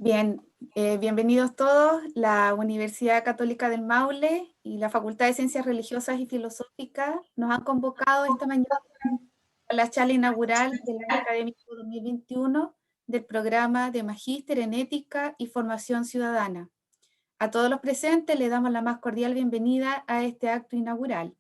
Bien, bienvenidos todos. La Universidad Católica del Maule y la Facultad de Ciencias Religiosas y Filosóficas nos han convocado esta mañana a la charla inaugural del año académico 2021 del programa de Magíster en Ética y Formación Ciudadana. A todos los presentes les damos la más cordial bienvenida a este acto inaugural.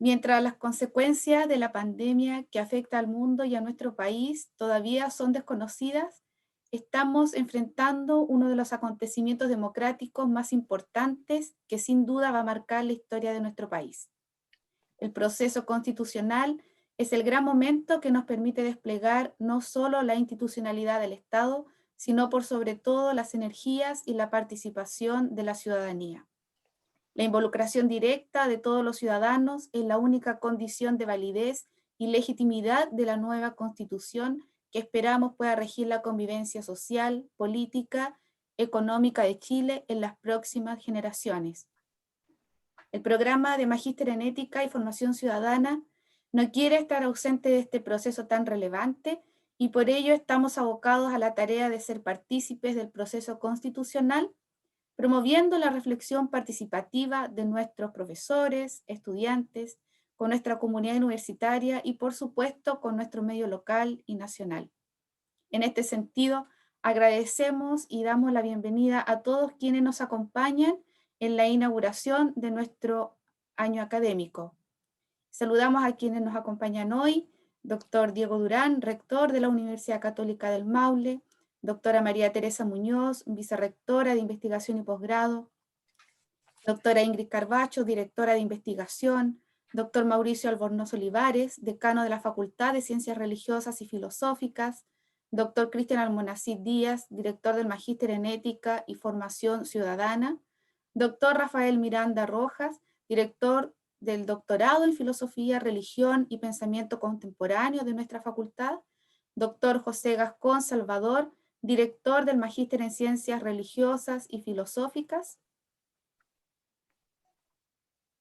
Mientras las consecuencias de la pandemia que afecta al mundo y a nuestro país todavía son desconocidas, estamos enfrentando uno de los acontecimientos democráticos más importantes que sin duda va a marcar la historia de nuestro país. El proceso constitucional es el gran momento que nos permite desplegar no solo la institucionalidad del Estado, sino por sobre todo las energías y la participación de la ciudadanía. La involucración directa de todos los ciudadanos es la única condición de validez y legitimidad de la nueva Constitución que esperamos pueda regir la convivencia social, política, económica de Chile en las próximas generaciones. El programa de Magíster en Ética y Formación Ciudadana no quiere estar ausente de este proceso tan relevante y por ello estamos abocados a la tarea de ser partícipes del proceso constitucional, promoviendo la reflexión participativa de nuestros profesores, estudiantes, con nuestra comunidad universitaria y por supuesto con nuestro medio local y nacional. En este sentido, agradecemos y damos la bienvenida a todos quienes nos acompañan en la inauguración de nuestro año académico. Saludamos a quienes nos acompañan hoy, doctor Diego Durán, rector de la Universidad Católica del Maule, doctora María Teresa Muñoz, vicerrectora de Investigación y Posgrado, doctora Ingrid Carbacho, directora de Investigación, doctor Mauricio Albornoz Olivares, decano de la Facultad de Ciencias Religiosas y Filosóficas, doctor Cristian Almonacid Díaz, director del Magíster en Ética y Formación Ciudadana, doctor Rafael Miranda Rojas, director del doctorado en Filosofía, Religión y Pensamiento Contemporáneo de nuestra facultad, doctor José Gascón Salvador, director del Magíster en Ciencias Religiosas y Filosóficas,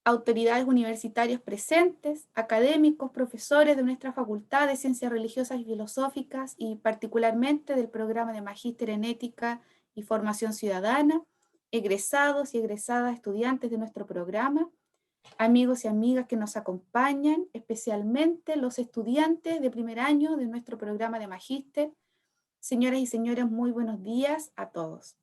autoridades universitarias presentes, académicos, profesores de nuestra Facultad de Ciencias Religiosas y Filosóficas y particularmente del programa de Magíster en Ética y Formación Ciudadana, egresados y egresadas estudiantes de nuestro programa, amigos y amigas que nos acompañan, especialmente los estudiantes de primer año de nuestro programa de Magíster. Señoras y señores, muy buenos días a todos.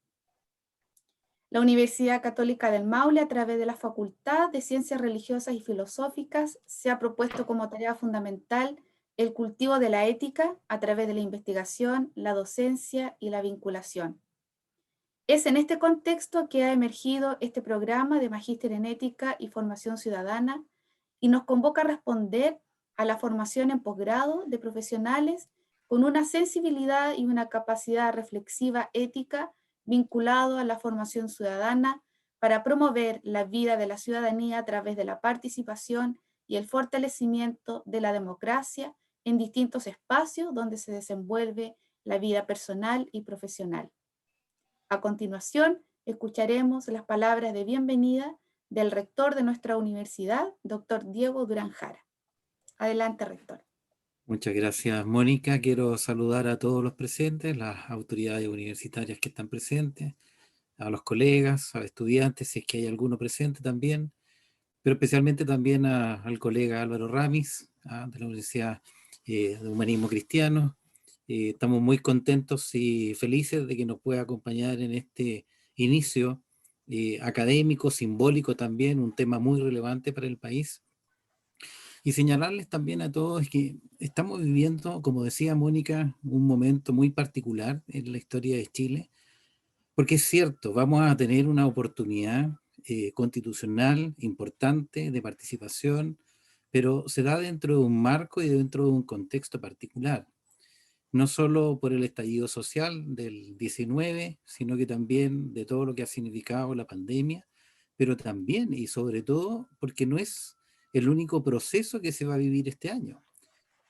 La Universidad Católica del Maule, a través de la Facultad de Ciencias Religiosas y Filosóficas, se ha propuesto como tarea fundamental el cultivo de la ética a través de la investigación, la docencia y la vinculación. Es en este contexto que ha emergido este programa de Magíster en Ética y Formación Ciudadana y nos convoca a responder a la formación en posgrado de profesionales con una sensibilidad y una capacidad reflexiva ética vinculado a la formación ciudadana para promover la vida de la ciudadanía a través de la participación y el fortalecimiento de la democracia en distintos espacios donde se desenvuelve la vida personal y profesional. A continuación, escucharemos las palabras de bienvenida del rector de nuestra universidad, doctor Diego Durán Jara. Adelante, rector. Muchas gracias, Mónica. Quiero saludar a todos los presentes, las autoridades universitarias que están presentes, a los colegas, a estudiantes, si es que hay alguno presente también, pero especialmente también al colega Álvaro Ramis, de la Universidad de Humanismo Cristiano. Estamos muy contentos y felices de que nos pueda acompañar en este inicio académico, simbólico también, un tema muy relevante para el país. Y señalarles también a todos que estamos viviendo, como decía Mónica, un momento muy particular en la historia de Chile, porque es cierto, vamos a tener una oportunidad constitucional importante de participación, pero se da dentro de un marco y dentro de un contexto particular. No solo por el estallido social del 19, sino que también de todo lo que ha significado la pandemia, pero también y sobre todo porque no es el único proceso que se va a vivir este año.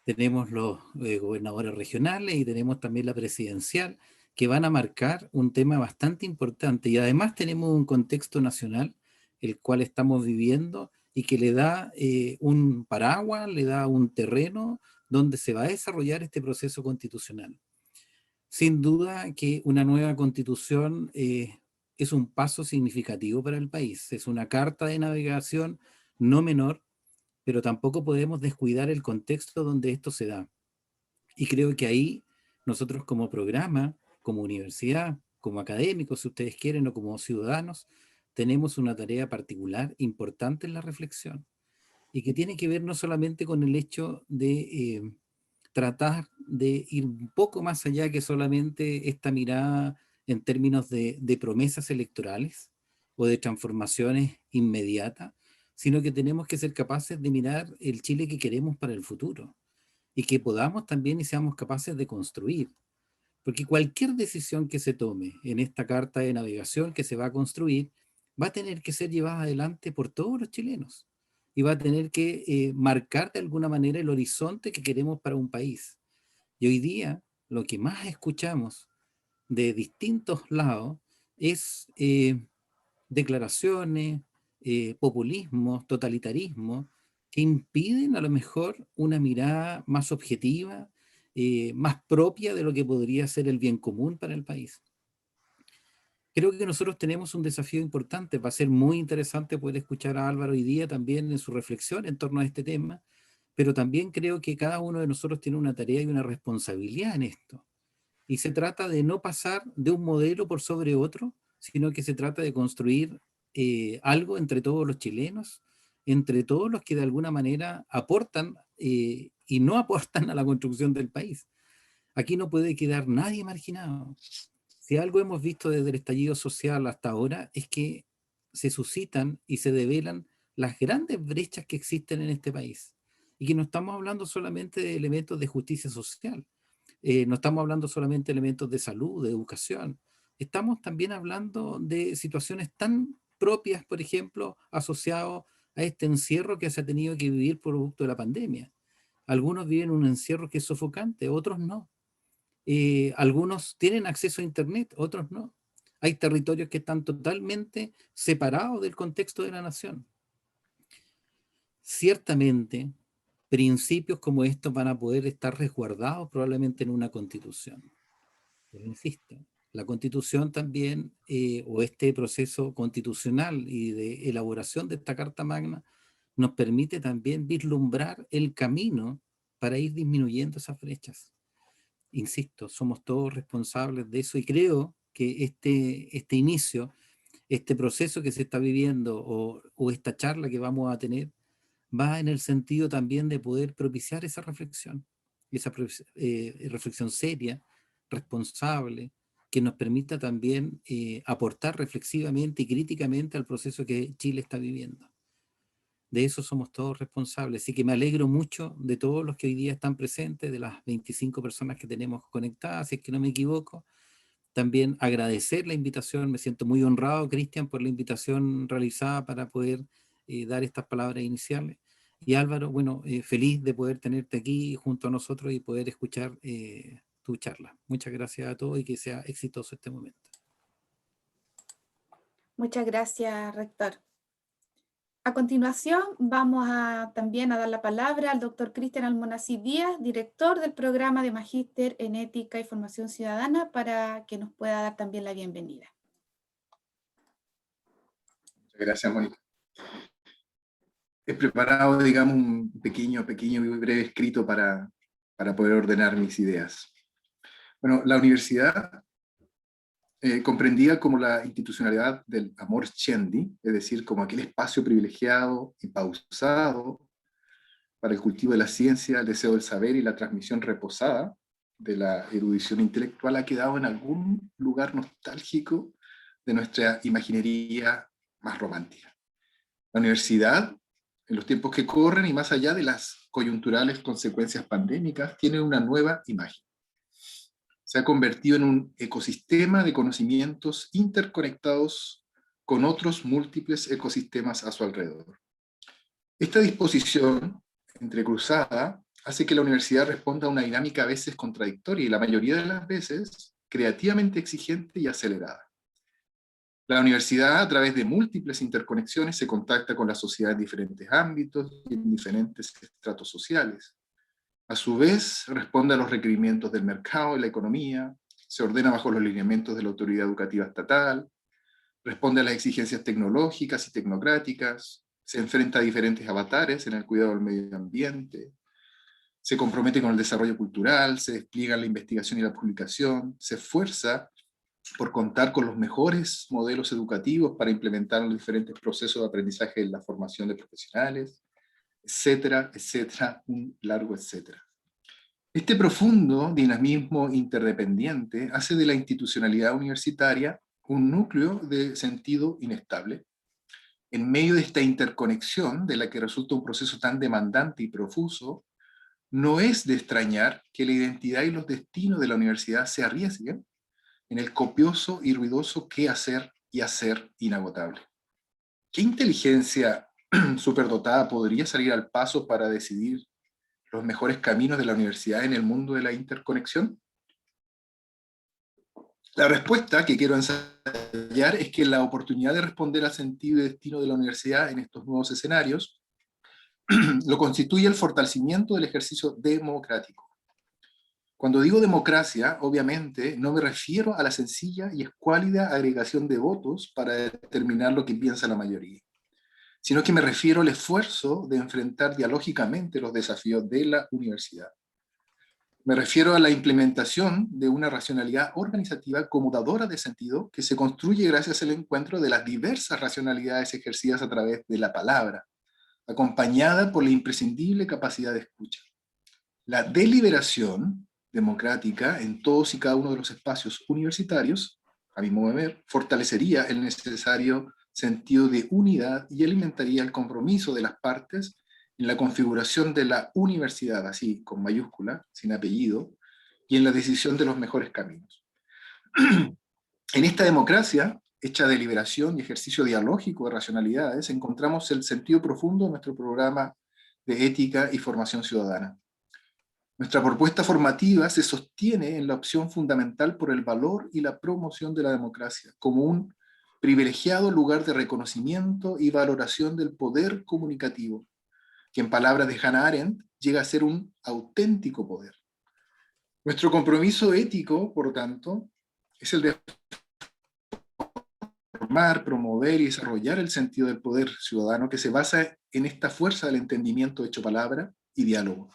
Tenemos los gobernadores regionales y tenemos también la presidencial que van a marcar un tema bastante importante y además tenemos un contexto nacional el cual estamos viviendo y que le da un paraguas, le da un terreno donde se va a desarrollar este proceso constitucional. Sin duda que una nueva constitución es un paso significativo para el país. Es una carta de navegación no menor, pero tampoco podemos descuidar el contexto donde esto se da. Y creo que ahí nosotros como programa, como universidad, como académicos, si ustedes quieren, o como ciudadanos, tenemos una tarea particular importante en la reflexión y que tiene que ver no solamente con el hecho de tratar de ir un poco más allá que solamente esta mirada en términos de promesas electorales o de transformaciones inmediatas, sino que tenemos que ser capaces de mirar el Chile que queremos para el futuro y que podamos también y seamos capaces de construir. Porque cualquier decisión que se tome en esta carta de navegación que se va a construir va a tener que ser llevada adelante por todos los chilenos y va a tener que marcar de alguna manera el horizonte que queremos para un país. Y hoy día lo que más escuchamos de distintos lados es declaraciones, populismos, totalitarismo, que impiden a lo mejor una mirada más objetiva, más propia de lo que podría ser el bien común para el país. Creo que nosotros tenemos un desafío importante. Va a ser muy interesante poder escuchar a Álvaro hoy día también en su reflexión en torno a este tema, pero también creo que cada uno de nosotros tiene una tarea y una responsabilidad en esto. Y se trata de no pasar de un modelo por sobre otro, sino que se trata de construir algo entre todos los chilenos, entre todos los que de alguna manera aportan y no aportan a la construcción del país. Aquí no puede quedar nadie marginado. Si algo hemos visto desde el estallido social hasta ahora es que se suscitan y se develan las grandes brechas que existen en este país. Y que no estamos hablando solamente de elementos de justicia social, no estamos hablando solamente de elementos de salud, de educación, estamos también hablando de situaciones tan propias, por ejemplo, asociados a este encierro que se ha tenido que vivir producto de la pandemia. Algunos viven un encierro que es sofocante, otros no. Algunos tienen acceso a Internet, otros no. Hay territorios que están totalmente separados del contexto de la nación. Ciertamente, principios como estos van a poder estar resguardados probablemente en una constitución. Pero insisto, la constitución también, o este proceso constitucional y de elaboración de esta Carta Magna, nos permite también vislumbrar el camino para ir disminuyendo esas brechas. Insisto, somos todos responsables de eso y creo que este inicio, este proceso que se está viviendo o esta charla que vamos a tener, va en el sentido también de poder propiciar esa reflexión seria, responsable, que nos permita también aportar reflexivamente y críticamente al proceso que Chile está viviendo. De eso somos todos responsables. Así que me alegro mucho de todos los que hoy día están presentes, de las 25 personas que tenemos conectadas, si es que no me equivoco. También agradecer la invitación, me siento muy honrado, Cristian, por la invitación realizada para poder dar estas palabras iniciales. Y Álvaro, bueno, feliz de poder tenerte aquí junto a nosotros y poder escuchar tu charla. Muchas gracias a todos y que sea exitoso este momento. Muchas gracias, rector. A continuación, vamos también a dar la palabra al doctor Cristian Almonacid Díaz, director del programa de Magíster en Ética y Formación Ciudadana, para que nos pueda dar también la bienvenida. Muchas gracias, Mónica. He preparado, digamos, un pequeño y breve escrito para poder ordenar mis ideas. Bueno, la universidad, comprendida como la institucionalidad del amor scendi, es decir, como aquel espacio privilegiado y pausado para el cultivo de la ciencia, el deseo del saber y la transmisión reposada de la erudición intelectual, ha quedado en algún lugar nostálgico de nuestra imaginería más romántica. La universidad, en los tiempos que corren y más allá de las coyunturales consecuencias pandémicas, tiene una nueva imagen. Se ha convertido en un ecosistema de conocimientos interconectados con otros múltiples ecosistemas a su alrededor. Esta disposición entrecruzada hace que la universidad responda a una dinámica a veces contradictoria y la mayoría de las veces creativamente exigente y acelerada. La universidad, a través de múltiples interconexiones, se contacta con la sociedad en diferentes ámbitos y en diferentes estratos sociales. A su vez, responde a los requerimientos del mercado y la economía, se ordena bajo los lineamientos de la autoridad educativa estatal, responde a las exigencias tecnológicas y tecnocráticas, se enfrenta a diferentes avatares en el cuidado del medio ambiente, se compromete con el desarrollo cultural, se despliega la investigación y la publicación, se esfuerza por contar con los mejores modelos educativos para implementar los diferentes procesos de aprendizaje en la formación de profesionales, etcétera, etcétera, un largo etcétera. Este profundo dinamismo interdependiente hace de la institucionalidad universitaria un núcleo de sentido inestable. En medio de esta interconexión, de la que resulta un proceso tan demandante y profuso, no es de extrañar que la identidad y los destinos de la universidad se arriesguen en el copioso y ruidoso qué hacer y hacer inagotable. ¿Qué inteligencia superdotada podría salir al paso para decidir los mejores caminos de la universidad en el mundo de la interconexión? La respuesta que quiero ensayar es que la oportunidad de responder al sentido y destino de la universidad en estos nuevos escenarios lo constituye el fortalecimiento del ejercicio democrático. Cuando digo democracia, obviamente, no me refiero a la sencilla y escuálida agregación de votos para determinar lo que piensa la mayoría, sino que me refiero al esfuerzo de enfrentar dialógicamente los desafíos de la universidad. Me refiero a la implementación de una racionalidad organizativa comutadora de sentido que se construye gracias al encuentro de las diversas racionalidades ejercidas a través de la palabra, acompañada por la imprescindible capacidad de escucha. La deliberación democrática en todos y cada uno de los espacios universitarios, a mi modo de ver, fortalecería el necesario sentido de unidad y alimentaría el compromiso de las partes en la configuración de la universidad, así con mayúscula, sin apellido, y en la decisión de los mejores caminos. En esta democracia, hecha de deliberación y ejercicio dialógico de racionalidades, encontramos el sentido profundo de nuestro programa de ética y formación ciudadana. Nuestra propuesta formativa se sostiene en la opción fundamental por el valor y la promoción de la democracia, como un privilegiado lugar de reconocimiento y valoración del poder comunicativo, que en palabras de Hannah Arendt llega a ser un auténtico poder. Nuestro compromiso ético, por lo tanto, es el de formar, promover y desarrollar el sentido del poder ciudadano que se basa en esta fuerza del entendimiento hecho palabra y diálogo.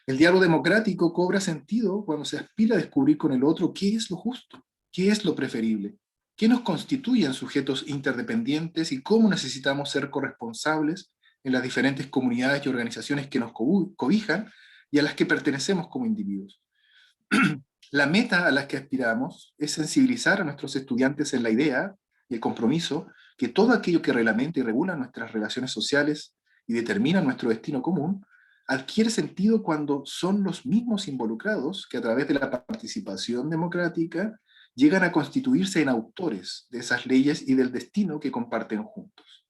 El diálogo democrático cobra sentido cuando se aspira a descubrir con el otro qué es lo justo, qué es lo preferible, qué nos constituye en sujetos interdependientes y cómo necesitamos ser corresponsables en las diferentes comunidades y organizaciones que nos cobijan y a las que pertenecemos como individuos. La meta a la que aspiramos es sensibilizar a nuestros estudiantes en la idea y el compromiso que todo aquello que reglamenta y regula nuestras relaciones sociales y determina nuestro destino común adquiere sentido cuando son los mismos involucrados que a través de la participación democrática llegan a constituirse en autores de esas leyes y del destino que comparten juntos.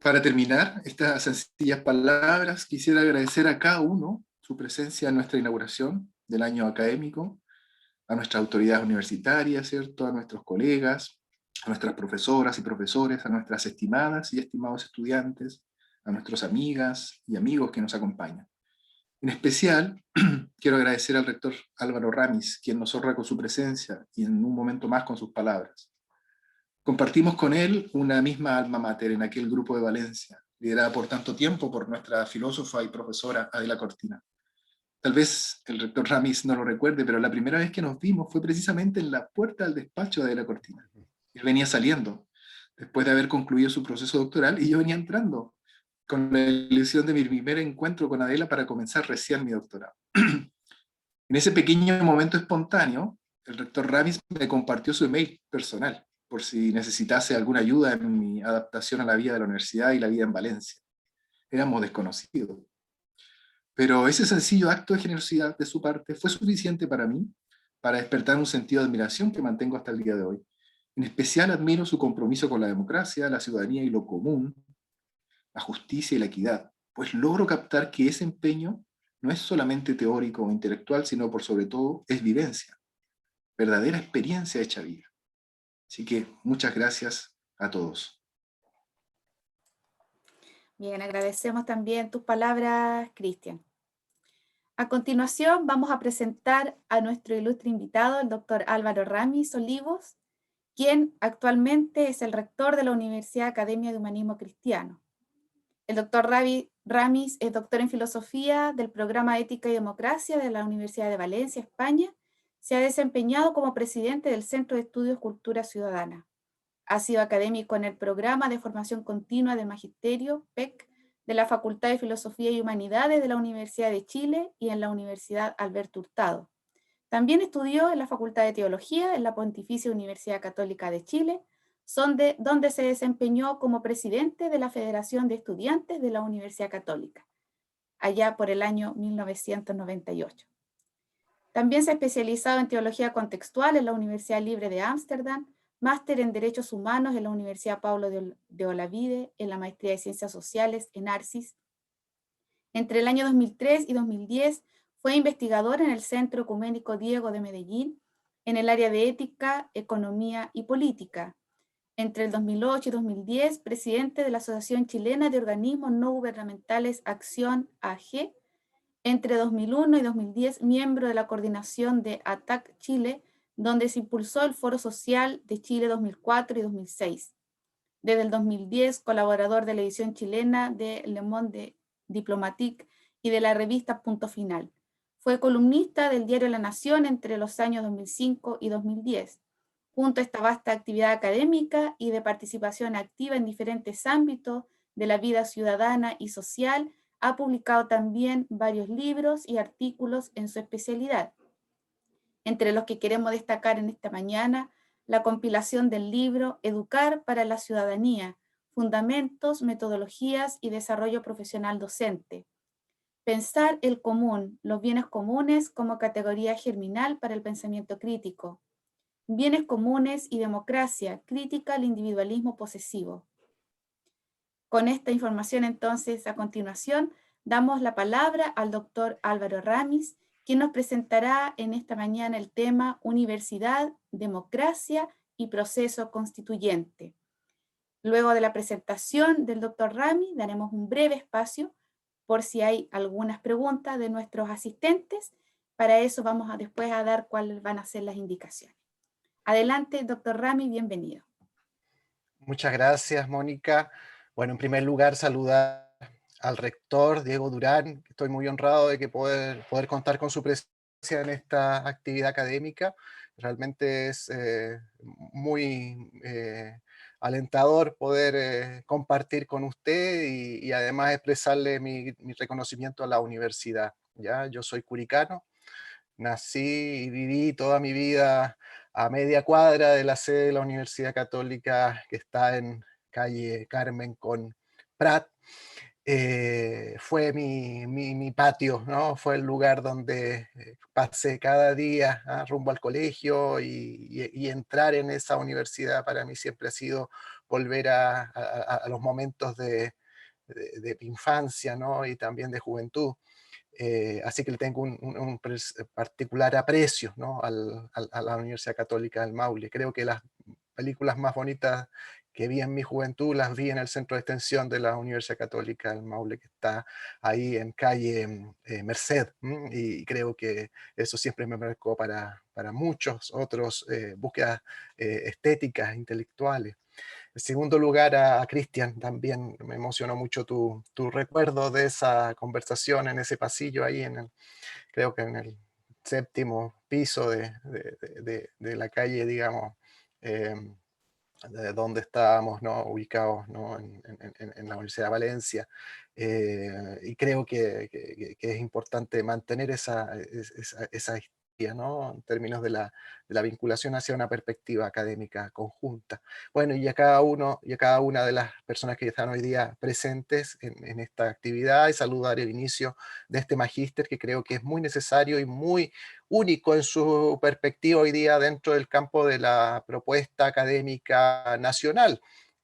Para terminar estas sencillas palabras, quisiera agradecer a cada uno su presencia en nuestra inauguración del año académico, a nuestras autoridades universitarias, ¿cierto? A nuestros colegas, a nuestras profesoras y profesores, a nuestras estimadas y estimados estudiantes, a nuestras amigas y amigos que nos acompañan. En especial, quiero agradecer al rector Álvaro Ramis, quien nos honra con su presencia y en un momento más con sus palabras. Compartimos con él una misma alma mater en aquel grupo de Valencia, liderada por tanto tiempo por nuestra filósofa y profesora Adela Cortina. Tal vez el rector Ramis no lo recuerde, pero la primera vez que nos vimos fue precisamente en la puerta del despacho de Adela Cortina. Él venía saliendo, después de haber concluido su proceso doctoral, y yo venía entrando, con la ilusión de mi primer encuentro con Adela para comenzar recién mi doctorado. En ese pequeño momento espontáneo, el rector Ramis me compartió su email personal, por si necesitase alguna ayuda en mi adaptación a la vida de la universidad y la vida en Valencia. Éramos desconocidos. Pero ese sencillo acto de generosidad de su parte fue suficiente para mí, para despertar un sentido de admiración que mantengo hasta el día de hoy. En especial admiro su compromiso con la democracia, la ciudadanía y lo común, la justicia y la equidad, pues logro captar que ese empeño no es solamente teórico o intelectual, sino por sobre todo es vivencia, verdadera experiencia hecha vida. Así que muchas gracias a todos. Bien, agradecemos también tus palabras, Cristian. A continuación vamos a presentar a nuestro ilustre invitado, el doctor Álvaro Ramis Olivos, quien actualmente es el rector de la Universidad Academia de Humanismo Cristiano. El doctor Ramis es doctor en filosofía del programa Ética y Democracia de la Universidad de Valencia, España. Se ha desempeñado como presidente del Centro de Estudios Cultura Ciudadana. Ha sido académico en el programa de formación continua de Magisterio, PEC, de la Facultad de Filosofía y Humanidades de la Universidad de Chile y en la Universidad Alberto Hurtado. También estudió en la Facultad de Teología en la Pontificia Universidad Católica de Chile, donde se desempeñó como presidente de la Federación de Estudiantes de la Universidad Católica, allá por el año 1998. También se ha especializado en Teología Contextual en la Universidad Libre de Ámsterdam, máster en Derechos Humanos en la Universidad Pablo de Olavide, en la Maestría de Ciencias Sociales en Arcis. Entre el año 2003 y 2010 fue investigador en el Centro Ecuménico Diego de Medellín, en el área de Ética, Economía y Política. Entre el 2008 y 2010, presidente de la Asociación Chilena de Organismos No Gubernamentales Acción AG. Entre 2001 y 2010, miembro de la coordinación de ATAC Chile, donde se impulsó el Foro Social de Chile 2004 y 2006. Desde el 2010, colaborador de la edición chilena de Le Monde Diplomatique y de la revista Punto Final. Fue columnista del diario La Nación entre los años 2005 y 2010. Junto a esta vasta actividad académica y de participación activa en diferentes ámbitos de la vida ciudadana y social, ha publicado también varios libros y artículos en su especialidad, entre los que queremos destacar en esta mañana la compilación del libro Educar para la Ciudadanía, Fundamentos, Metodologías y Desarrollo Profesional Docente. Pensar el común, los bienes comunes como categoría germinal para el pensamiento crítico. Bienes comunes y democracia, crítica al individualismo posesivo. Con esta información, entonces, a continuación, damos la palabra al doctor Álvaro Ramis, quien nos presentará en esta mañana el tema Universidad, Democracia y Proceso Constituyente. Luego de la presentación del doctor Ramis, daremos un breve espacio por si hay algunas preguntas de nuestros asistentes. Para eso vamos después a dar cuáles van a ser las indicaciones. Adelante, doctor Ramis, bienvenido. Muchas gracias, Mónica. Bueno, en primer lugar, saludar al rector, Diego Durán. Estoy muy honrado de que poder contar con su presencia en esta actividad académica. Realmente es muy alentador poder compartir con usted y además expresarle mi reconocimiento a la universidad. ¿Ya? Yo soy curicano, nací y viví toda mi vida a media cuadra de la sede de la Universidad Católica, que está en calle Carmen con Prat. Fue mi patio, ¿no? Fue el lugar donde pasé cada día rumbo al colegio y entrar en esa universidad para mí siempre ha sido volver a los momentos de mi infancia, ¿no? Y también de juventud. Así que le tengo un particular aprecio, ¿no? a la Universidad Católica del Maule. Creo que las películas más bonitas que vi en mi juventud las vi en el centro de extensión de la Universidad Católica del Maule, que está ahí en calle Merced, y creo que eso siempre me marcó para muchos otros búsquedas estéticas, intelectuales. En segundo lugar, a Cristian, también me emocionó mucho tu recuerdo de esa conversación en ese pasillo ahí, creo que en el séptimo piso de la calle, digamos, de donde estábamos, ¿no? Ubicados, ¿no? en la Universidad de Valencia. Y creo que es importante mantener esa historia, ¿no? En términos de la vinculación hacia una perspectiva académica conjunta. Bueno, y a cada una de las personas que están hoy día presentes en esta actividad, y saludar el inicio de este magíster que creo que es muy necesario y muy único en su perspectiva hoy día dentro del campo de la propuesta académica nacional.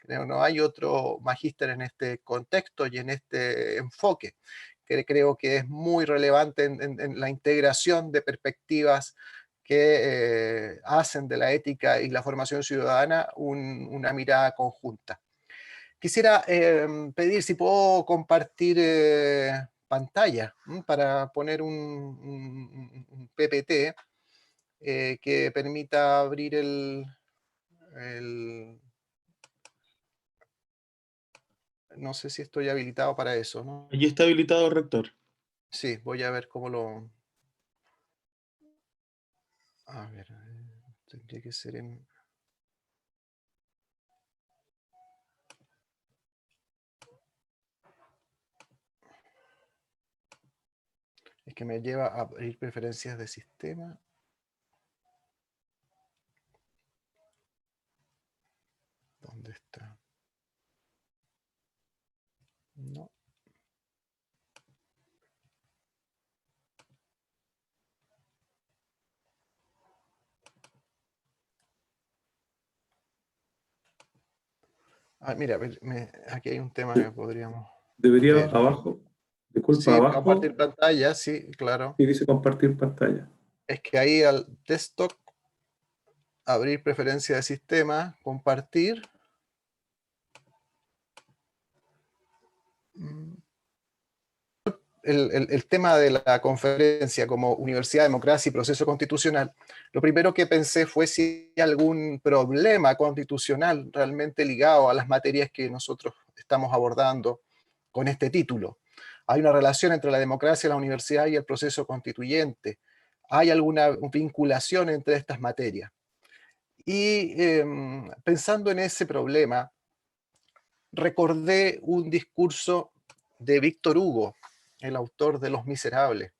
No hay otro magíster en este contexto y en este enfoque, que creo que es muy relevante en la integración de perspectivas que hacen de la ética y la formación ciudadana una mirada conjunta. Quisiera pedir si puedo compartir pantalla para poner un PPT que permita abrir no sé si estoy habilitado para eso, ¿no? Allí está habilitado, rector. Sí, voy a ver cómo lo... A ver, tendría que ser en... Es que me lleva a abrir preferencias de sistema. ¿Dónde está? No. Ah, mira, aquí hay un tema que podríamos... Debería ver. abajo, disculpa, Sí, abajo, compartir pantalla, sí, claro. y dice compartir pantalla. Es que ahí al desktop, abrir preferencia de sistema, compartir. El tema de la conferencia como Universidad, Democracia y Proceso Constitucional, lo primero que pensé fue si hay algún problema constitucional realmente ligado a las materias que nosotros estamos abordando con este título. Hay una relación entre la democracia, la universidad y el proceso constituyente. ¿Hay alguna vinculación entre estas materias? Y pensando en ese problema, recordé un discurso de Víctor Hugo, el autor de Los Miserables,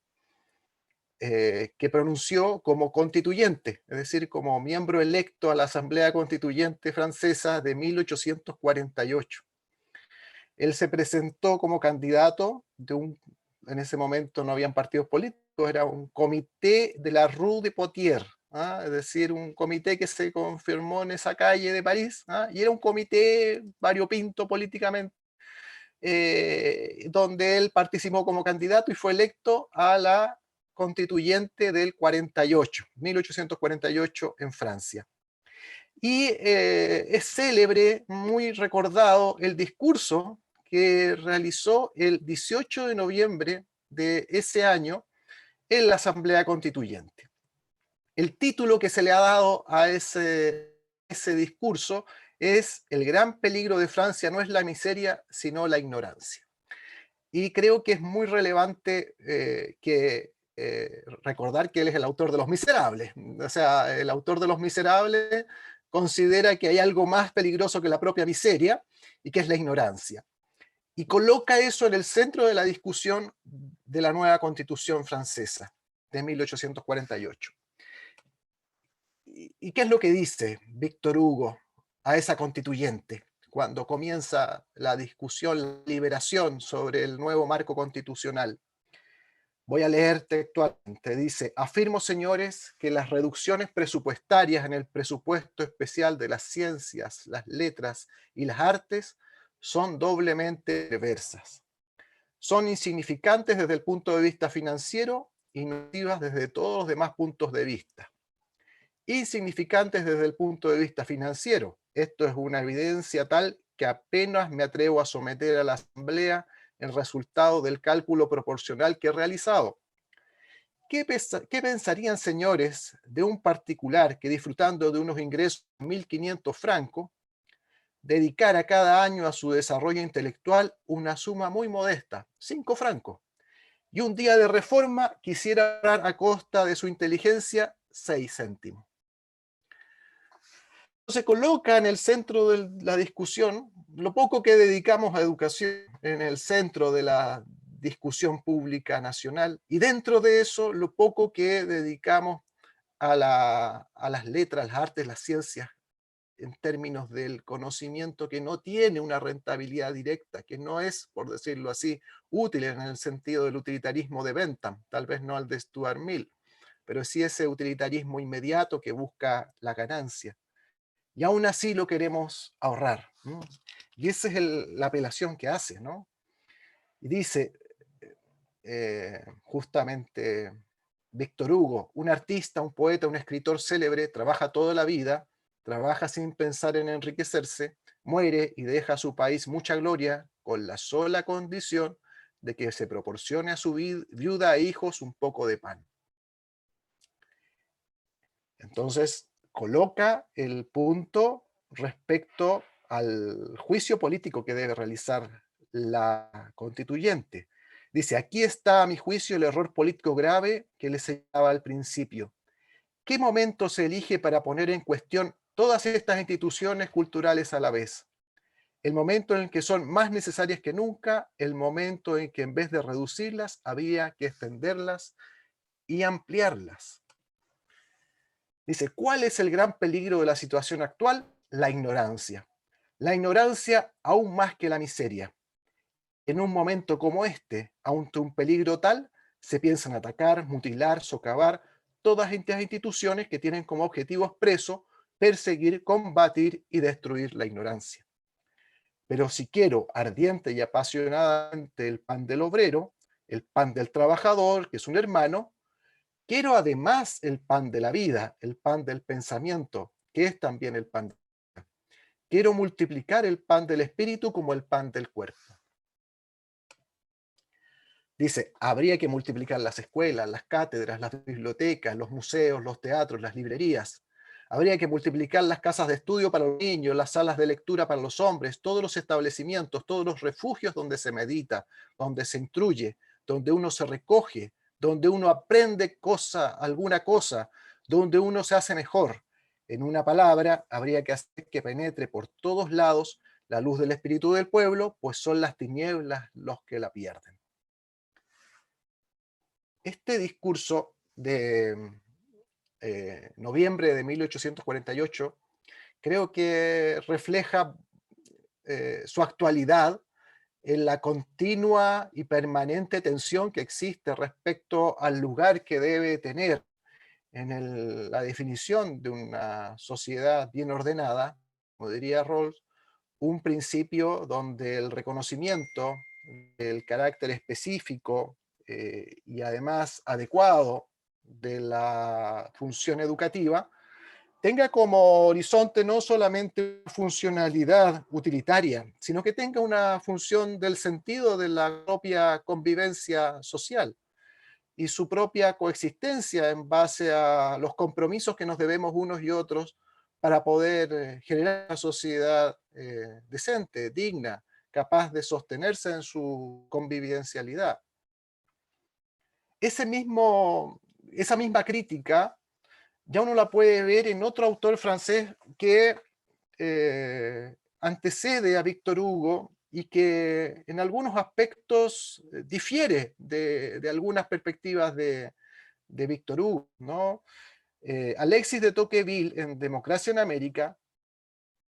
que pronunció como constituyente, es decir, como miembro electo a la Asamblea Constituyente Francesa de 1848. Él se presentó como candidato en ese momento no habían partidos políticos, era un comité de la Rue de Poitiers, es decir, un comité que se confirmó en esa calle de París, y era un comité variopinto políticamente, donde él participó como candidato y fue electo a la constituyente del 48, 1848 en Francia. Y es célebre, muy recordado, el discurso que realizó el 18 de noviembre de ese año en la Asamblea Constituyente. El título que se le ha dado a ese discurso es El gran peligro de Francia no es la miseria, sino la ignorancia. Y creo que es muy relevante recordar que él es el autor de Los Miserables. O sea, el autor de Los Miserables considera que hay algo más peligroso que la propia miseria y que es la ignorancia. Y coloca eso en el centro de la discusión de la nueva Constitución francesa de 1848. ¿Y qué es lo que dice Víctor Hugo a esa constituyente cuando comienza la discusión, la liberación sobre el nuevo marco constitucional? Voy a leer textualmente. Dice: afirmo, señores, que las reducciones presupuestarias en el presupuesto especial de las ciencias, las letras y las artes son doblemente perversas. Son insignificantes desde el punto de vista financiero y nocivas desde todos los demás puntos de vista. Insignificantes desde el punto de vista financiero. Esto es una evidencia tal que apenas me atrevo a someter a la Asamblea el resultado del cálculo proporcional que he realizado. ¿Qué pensarían, señores, de un particular que, disfrutando de unos ingresos de 1.500 francos, dedicara cada año a su desarrollo intelectual una suma muy modesta, 5 francos, y un día de reforma quisiera dar a costa de su inteligencia 6 céntimos? Se coloca en el centro de la discusión lo poco que dedicamos a educación, en el centro de la discusión pública nacional, y dentro de eso lo poco que dedicamos a las letras, las artes, las ciencias, en términos del conocimiento que no tiene una rentabilidad directa, que no es, por decirlo así, útil en el sentido del utilitarismo de Bentham, tal vez no al de Stuart Mill, pero sí ese utilitarismo inmediato que busca la ganancia. Y aún así lo queremos ahorrar, ¿no? Y esa es la apelación que hace, ¿no? Y dice, justamente, Víctor Hugo: un artista, un poeta, un escritor célebre trabaja toda la vida, trabaja sin pensar en enriquecerse, muere y deja a su país mucha gloria con la sola condición de que se proporcione a su viuda e hijos un poco de pan. Entonces, coloca el punto respecto al juicio político que debe realizar la constituyente. Dice, aquí está a mi juicio el error político grave que les señalaba al principio. ¿Qué momento se elige para poner en cuestión todas estas instituciones culturales a la vez? El momento en el que son más necesarias que nunca, el momento en que en vez de reducirlas, había que extenderlas y ampliarlas. Dice, ¿cuál es el gran peligro de la situación actual? La ignorancia. La ignorancia aún más que la miseria. En un momento como este, ante un peligro tal, se piensan atacar, mutilar, socavar todas estas instituciones que tienen como objetivo expreso perseguir, combatir y destruir la ignorancia. Pero si quiero ardiente y apasionadamente el pan del obrero, el pan del trabajador, que es un hermano, quiero además el pan de la vida, el pan del pensamiento, que es también el pan de la vida. Quiero multiplicar el pan del espíritu como el pan del cuerpo. Dice, habría que multiplicar las escuelas, las cátedras, las bibliotecas, los museos, los teatros, las librerías. Habría que multiplicar las casas de estudio para los niños, las salas de lectura para los hombres, todos los establecimientos, todos los refugios donde se medita, donde se instruye, donde uno se recoge, donde uno aprende alguna cosa, donde uno se hace mejor. En una palabra, habría que hacer que penetre por todos lados la luz del espíritu del pueblo, pues son las tinieblas los que la pierden. Este discurso de noviembre de 1848 creo que refleja su actualidad en la continua y permanente tensión que existe respecto al lugar que debe tener en la definición de una sociedad bien ordenada, como diría Rawls, un principio donde el reconocimiento del carácter específico y además adecuado de la función educativa tenga como horizonte no solamente funcionalidad utilitaria, sino que tenga una función del sentido de la propia convivencia social y su propia coexistencia en base a los compromisos que nos debemos unos y otros para poder generar una sociedad decente, digna, capaz de sostenerse en su convivencialidad. Esa misma crítica ya uno la puede ver en otro autor francés que antecede a Víctor Hugo y que en algunos aspectos difiere de algunas perspectivas de Víctor Hugo, ¿no? Alexis de Tocqueville, en Democracia en América,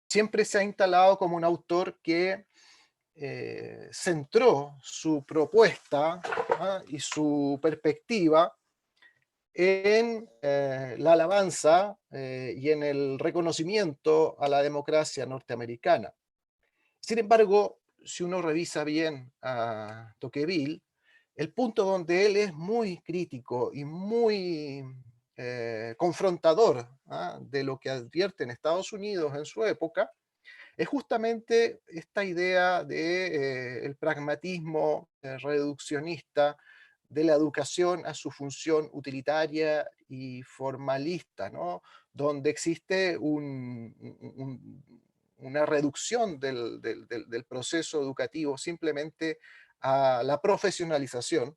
siempre se ha instalado como un autor que centró su propuesta y su perspectiva en la alabanza y en el reconocimiento a la democracia norteamericana. Sin embargo, si uno revisa bien a Tocqueville, el punto donde él es muy crítico y muy confrontador de lo que advierte en Estados Unidos en su época, es justamente esta idea de el pragmatismo reduccionista de la educación a su función utilitaria y formalista, ¿no? Donde existe una reducción del proceso educativo simplemente a la profesionalización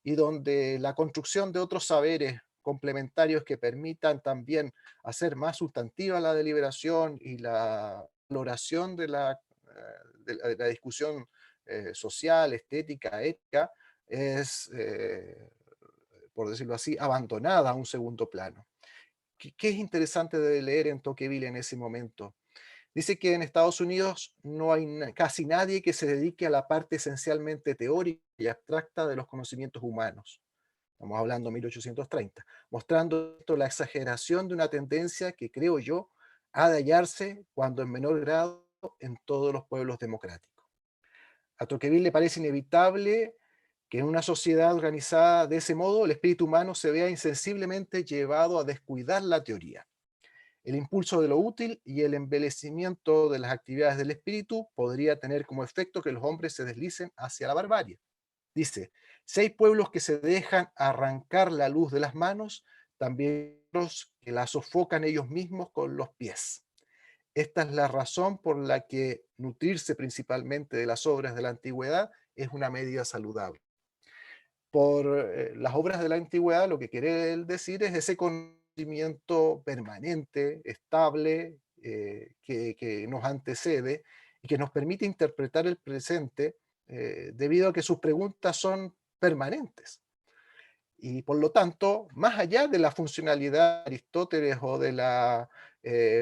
y donde la construcción de otros saberes complementarios que permitan también hacer más sustantiva la deliberación y la valoración de la discusión social, estética, ética, es, por decirlo así, abandonada a un segundo plano. ¿Qué es interesante de leer en Tocqueville en ese momento? Dice que en Estados Unidos no hay casi nadie que se dedique a la parte esencialmente teórica y abstracta de los conocimientos humanos. Estamos hablando de 1830, mostrando esto la exageración de una tendencia que creo yo ha de hallarse cuando en menor grado en todos los pueblos democráticos. A Tocqueville le parece inevitable que en una sociedad organizada de ese modo el espíritu humano se vea insensiblemente llevado a descuidar la teoría. El impulso de lo útil y el embellecimiento de las actividades del espíritu podría tener como efecto que los hombres se deslicen hacia la barbarie. Dice, si hay pueblos que se dejan arrancar la luz de las manos, también otros que la sofocan ellos mismos con los pies. Esta es la razón por la que nutrirse principalmente de las obras de la antigüedad es una medida saludable. Por las obras de la antigüedad, lo que quiere él decir es ese conocimiento permanente, estable, que nos antecede y que nos permite interpretar el presente debido a que sus preguntas son permanentes. Y por lo tanto, más allá de la funcionalidad de Aristóteles o de la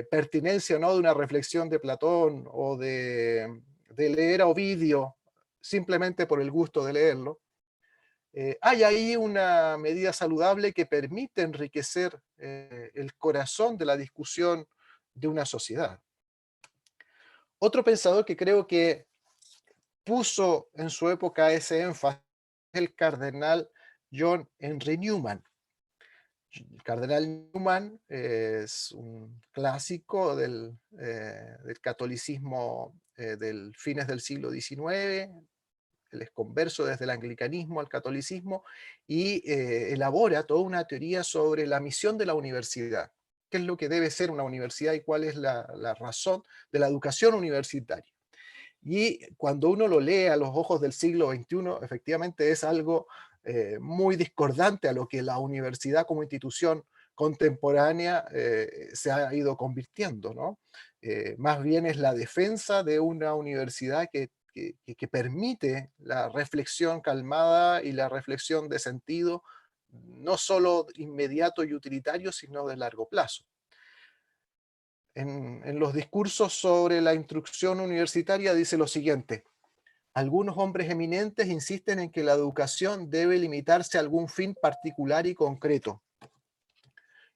pertinencia o no de una reflexión de Platón o de leer a Ovidio simplemente por el gusto de leerlo, hay ahí una medida saludable que permite enriquecer el corazón de la discusión de una sociedad. Otro pensador que creo que puso en su época ese énfasis es el cardenal John Henry Newman. El cardenal Newman es un clásico del catolicismo del fines del siglo XIX. Él es converso desde el anglicanismo al catolicismo y elabora toda una teoría sobre la misión de la universidad. ¿Qué es lo que debe ser una universidad y cuál es la razón de la educación universitaria? Y cuando uno lo lee a los ojos del siglo XXI, efectivamente es algo muy discordante a lo que la universidad como institución contemporánea se ha ido convirtiendo, ¿no? Más bien es la defensa de una universidad que permite la reflexión calmada y la reflexión de sentido, no solo inmediato y utilitario, sino de largo plazo. En los discursos sobre la instrucción universitaria dice lo siguiente: algunos hombres eminentes insisten en que la educación debe limitarse a algún fin particular y concreto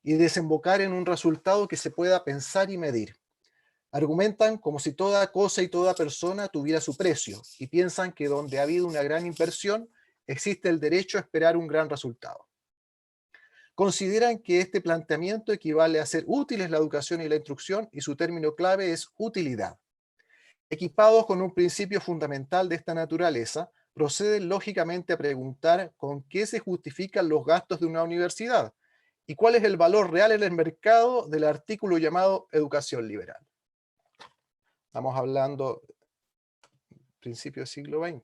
y desembocar en un resultado que se pueda pensar y medir. Argumentan como si toda cosa y toda persona tuviera su precio y piensan que donde ha habido una gran inversión existe el derecho a esperar un gran resultado. Consideran que este planteamiento equivale a hacer útiles la educación y la instrucción y su término clave es utilidad. Equipados con un principio fundamental de esta naturaleza, proceden lógicamente a preguntar con qué se justifican los gastos de una universidad y cuál es el valor real en el mercado del artículo llamado educación liberal. Estamos hablando principio del siglo XX.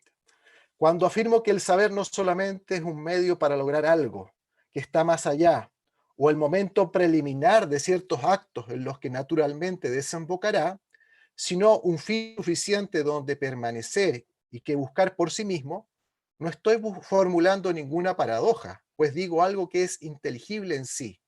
Cuando afirmo que el saber no solamente es un medio para lograr algo que está más allá, o el momento preliminar de ciertos actos en los que naturalmente desembocará, sino un fin suficiente donde permanecer y que buscar por sí mismo, no estoy formulando ninguna paradoja, pues digo algo que es inteligible en sí.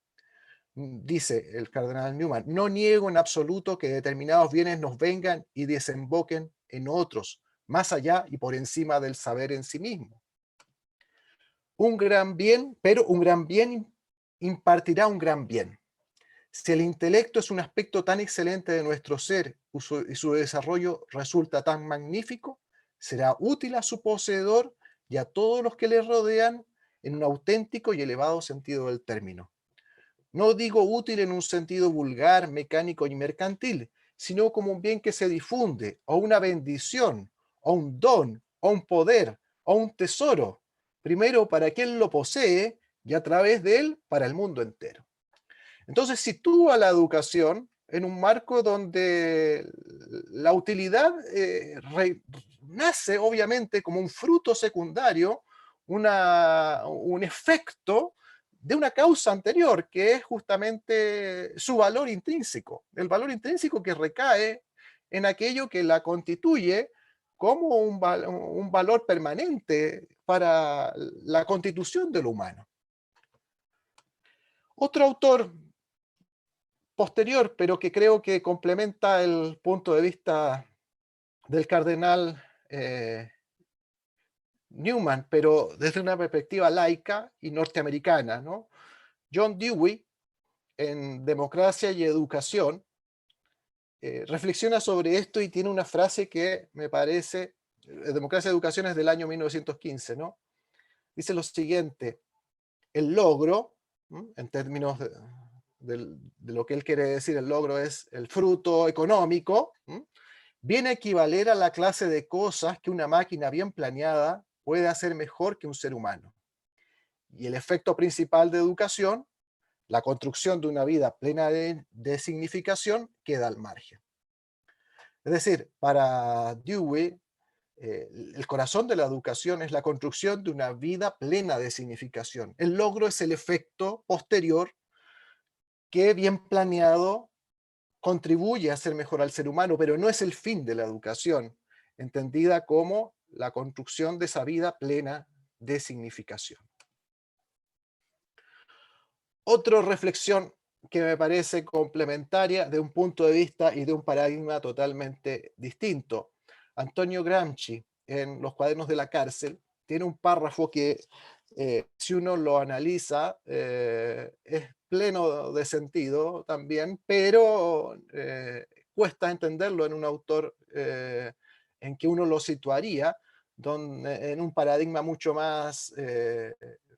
Dice el cardenal Newman, no niego en absoluto que determinados bienes nos vengan y desemboquen en otros, más allá y por encima del saber en sí mismo. Un gran bien, pero un gran bien impartirá un gran bien. Si el intelecto es un aspecto tan excelente de nuestro ser y su desarrollo resulta tan magnífico, será útil a su poseedor y a todos los que le rodean en un auténtico y elevado sentido del término. No digo útil en un sentido vulgar, mecánico y mercantil, sino como un bien que se difunde, o una bendición, o un don, o un poder, o un tesoro, primero para quien lo posee y a través de él para el mundo entero. Entonces sitúa la educación en un marco donde la utilidad nace obviamente como un fruto secundario, un efecto de una causa anterior, que es justamente su valor intrínseco, el valor intrínseco que recae en aquello que la constituye como un valor permanente para la constitución de lo humano. Otro autor posterior, pero que creo que complementa el punto de vista del cardenal Newman, pero desde una perspectiva laica y norteamericana, ¿no? John Dewey, en Democracia y Educación, reflexiona sobre esto y tiene una frase que me parece, Democracia y Educación es del año 1915, ¿no? Dice lo siguiente: el logro, en términos de lo que él quiere decir, el logro es el fruto económico, viene a equivaler a la clase de cosas que una máquina bien planeada puede hacer mejor que un ser humano. Y el efecto principal de educación, la construcción de una vida plena de significación, queda al margen. Es decir, para Dewey, el corazón de la educación es la construcción de una vida plena de significación. El logro es el efecto posterior que, bien planeado, contribuye a hacer mejor al ser humano, pero no es el fin de la educación, entendida como la construcción de esa vida plena de significación. Otra reflexión que me parece complementaria de un punto de vista y de un paradigma totalmente distinto. Antonio Gramsci, en Los cuadernos de la cárcel, tiene un párrafo que, si uno lo analiza, es pleno de sentido también, pero cuesta entenderlo en un autor en que uno lo situaría en un paradigma mucho más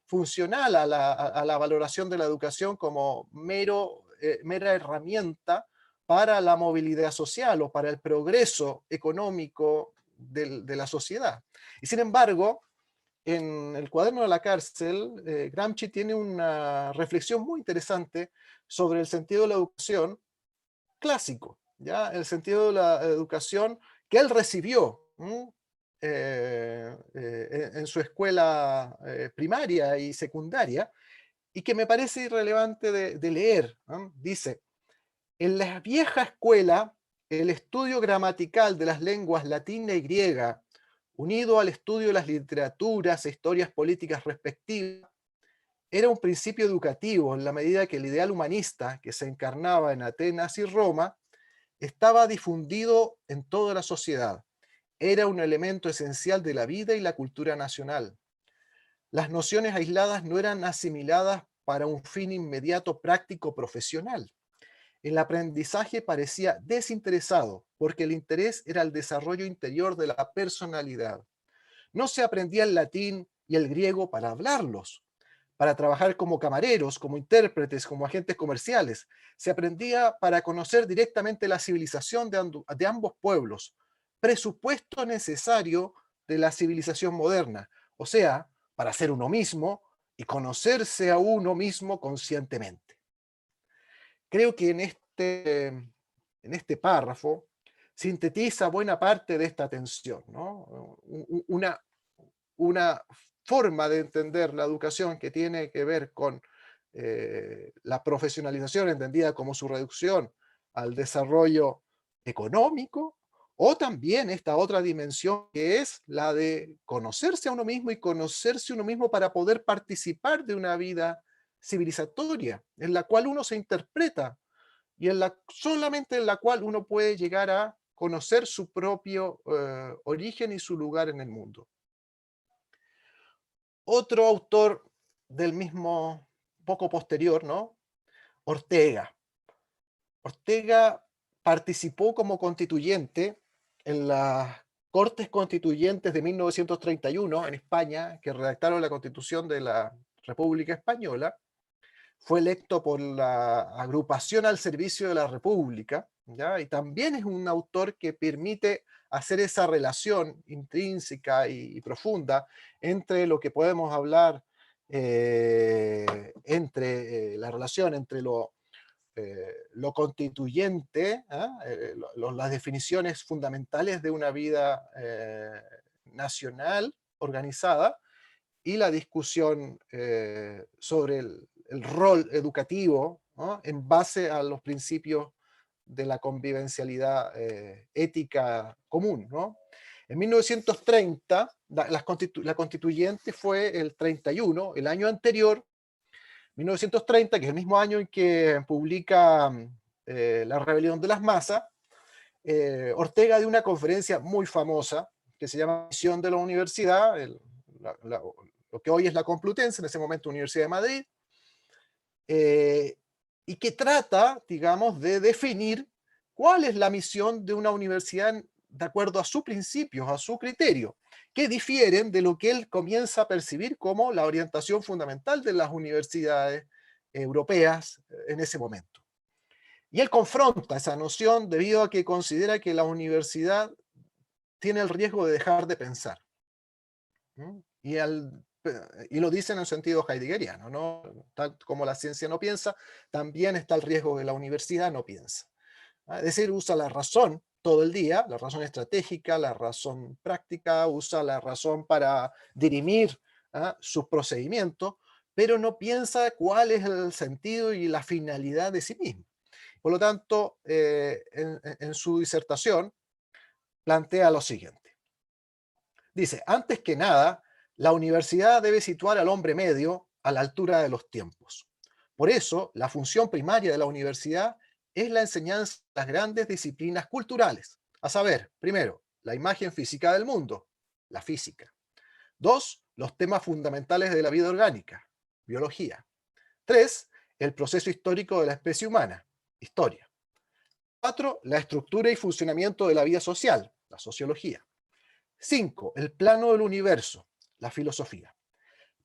funcional a la valoración de la educación como mera herramienta para la movilidad social o para el progreso económico de la sociedad. Y sin embargo, en el cuaderno de la cárcel, Gramsci tiene una reflexión muy interesante sobre el sentido de la educación clásico, ¿ya? El sentido de la educación que él recibió en su escuela primaria y secundaria, y que me parece irrelevante de leer, ¿no? Dice: en la vieja escuela, el estudio gramatical de las lenguas latina y griega, unido al estudio de las literaturas e historias políticas respectivas, era un principio educativo en la medida que el ideal humanista que se encarnaba en Atenas y Roma estaba difundido en toda la sociedad. Era un elemento esencial de la vida y la cultura nacional. Las nociones aisladas no eran asimiladas para un fin inmediato práctico profesional. El aprendizaje parecía desinteresado, porque el interés era el desarrollo interior de la personalidad. No se aprendía el latín y el griego para hablarlos, para trabajar como camareros, como intérpretes, como agentes comerciales. Se aprendía para conocer directamente la civilización de ambos pueblos, presupuesto necesario de la civilización moderna, o sea, para ser uno mismo y conocerse a uno mismo conscientemente. Creo que en este párrafo sintetiza buena parte de esta tensión, ¿no? Una forma de entender la educación que tiene que ver con la profesionalización, entendida como su reducción al desarrollo económico, o también esta otra dimensión que es la de conocerse a uno mismo y conocerse uno mismo para poder participar de una vida civilizatoria, en la cual uno se interpreta y solamente en la cual uno puede llegar a conocer su propio origen y su lugar en el mundo. Otro autor del mismo, poco posterior, ¿no? Ortega. Ortega participó como constituyente en las Cortes Constituyentes de 1931 en España, que redactaron la Constitución de la República Española. Fue electo por la Agrupación al Servicio de la República, ¿ya? Y también es un autor que permite hacer esa relación intrínseca y profunda entre lo que podemos hablar, entre la relación entre lo constituyente, las definiciones fundamentales de una vida nacional organizada, y la discusión sobre el rol educativo, ¿no? En base a los principios de la convivencialidad ética común, ¿no? En 1930, la constituyente fue el 31, el año anterior, 1930, que es el mismo año en que publica La rebelión de las masas. Ortega dio una conferencia muy famosa que se llama Misión de la Universidad, lo que hoy es la Complutense, en ese momento Universidad de Madrid, y que trata, digamos, de definir cuál es la misión de una universidad de acuerdo a sus principios, a su criterio, que difieren de lo que él comienza a percibir como la orientación fundamental de las universidades europeas en ese momento. Y él confronta esa noción debido a que considera que la universidad tiene el riesgo de dejar de pensar. Y lo dice en el sentido heideggeriano, ¿no? Tal como la ciencia no piensa, también está el riesgo que la universidad no piensa. Es decir, usa la razón todo el día, la razón estratégica, la razón práctica, usa la razón para dirimir sus procedimientos, pero no piensa cuál es el sentido y la finalidad de sí mismo. Por lo tanto, en su disertación plantea lo siguiente. Dice, antes que nada, la universidad debe situar al hombre medio a la altura de los tiempos. Por eso, la función primaria de la universidad es la enseñanza de las grandes disciplinas culturales, a saber, primero, la imagen física del mundo, la física. 2, los temas fundamentales de la vida orgánica, biología. 3, el proceso histórico de la especie humana, historia. 4, la estructura y funcionamiento de la vida social, la sociología. 5, el plano del universo, la filosofía.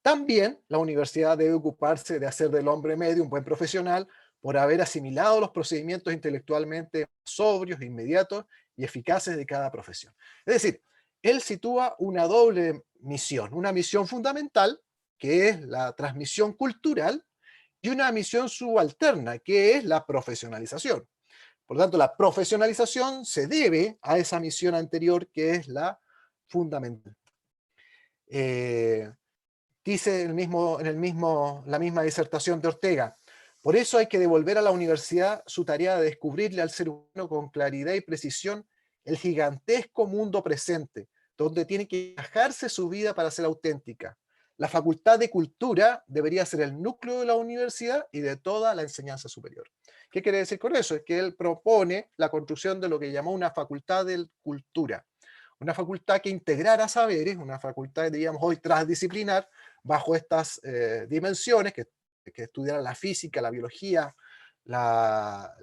También la universidad debe ocuparse de hacer del hombre medio un buen profesional por haber asimilado los procedimientos intelectualmente sobrios, inmediatos y eficaces de cada profesión. Es decir, él sitúa una doble misión, una misión fundamental, que es la transmisión cultural, y una misión subalterna, que es la profesionalización. Por lo tanto, la profesionalización se debe a esa misión anterior, que es la fundamental. Dice la misma disertación de Ortega, por eso hay que devolver a la universidad su tarea de descubrirle al ser humano con claridad y precisión el gigantesco mundo presente, donde tiene que bajarse su vida para ser auténtica. La Facultad de Cultura debería ser el núcleo de la universidad y de toda la enseñanza superior. ¿Qué quiere decir con eso? Es que él propone la construcción de lo que llamó una Facultad de Cultura. Una facultad que integrara saberes, una facultad, diríamos hoy, transdisciplinar, bajo estas dimensiones, que estudiara la física, la biología, la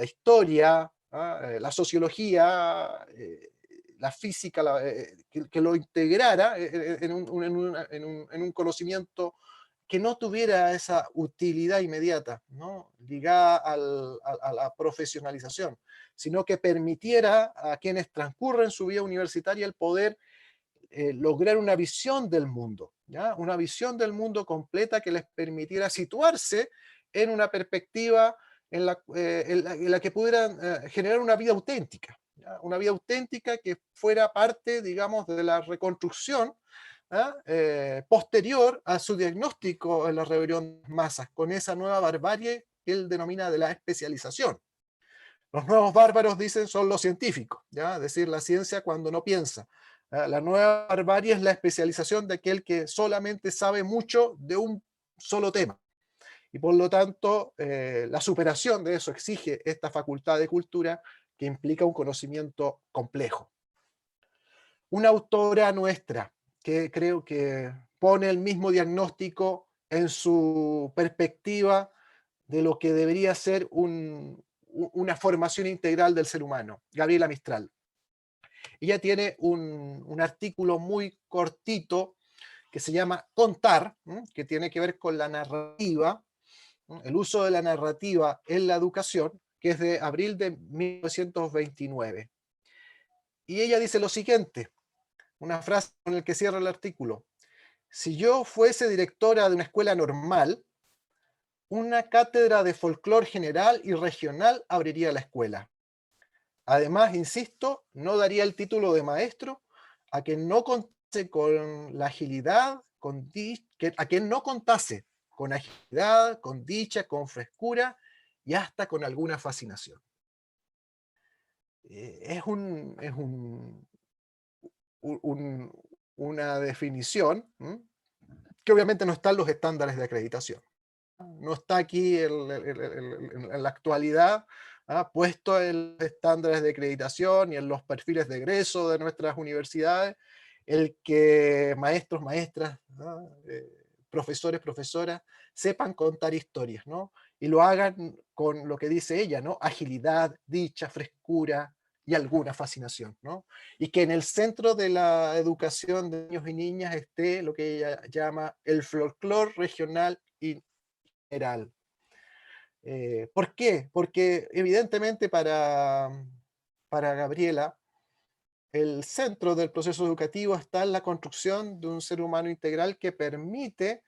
historia, la sociología, la física, que lo integrara en un conocimiento que no tuviera esa utilidad inmediata, ¿no? Ligada a la profesionalización, sino que permitiera a quienes transcurren su vida universitaria el poder lograr una visión del mundo, ¿ya? Una visión del mundo completa que les permitiera situarse en una perspectiva en la que pudieran generar una vida auténtica, ¿ya? Una vida auténtica que fuera parte, digamos, de la reconstrucción posterior a su diagnóstico en la rebelión de masas, con esa nueva barbarie que él denomina de la especialización. Los nuevos bárbaros, dicen, son los científicos, ¿ya? Es decir, la ciencia cuando no piensa. La nueva barbarie es la especialización de aquel que solamente sabe mucho de un solo tema. Y por lo tanto, la superación de eso exige esta facultad de cultura que implica un conocimiento complejo. Una autora nuestra que creo que pone el mismo diagnóstico en su perspectiva de lo que debería ser una formación integral del ser humano, Gabriela Mistral. Ella tiene un artículo muy cortito que se llama Contar, que tiene que ver con la narrativa, el uso de la narrativa en la educación, que es de abril de 1929. Y ella dice lo siguiente, una frase con la que cierra el artículo: si yo fuese directora de una escuela normal, una cátedra de folclore general y regional abriría la escuela. Además, insisto, no daría el título de maestro a quien no contase con la agilidad, a quien no contase con agilidad, con dicha, con frescura y hasta con alguna fascinación. Es una definición que obviamente no está en los estándares de acreditación. No está aquí en la actualidad puesto en los estándares de acreditación y en los perfiles de egreso de nuestras universidades, el que maestros, maestras, profesores, profesoras, sepan contar historias, ¿no? Y lo hagan con lo que dice ella, ¿no? Agilidad, dicha, frescura y alguna fascinación, ¿no? Y que en el centro de la educación de niños y niñas esté lo que ella llama el folclore regional y general. ¿Por qué? Porque evidentemente para Gabriela el centro del proceso educativo está en la construcción de un ser humano integral que permite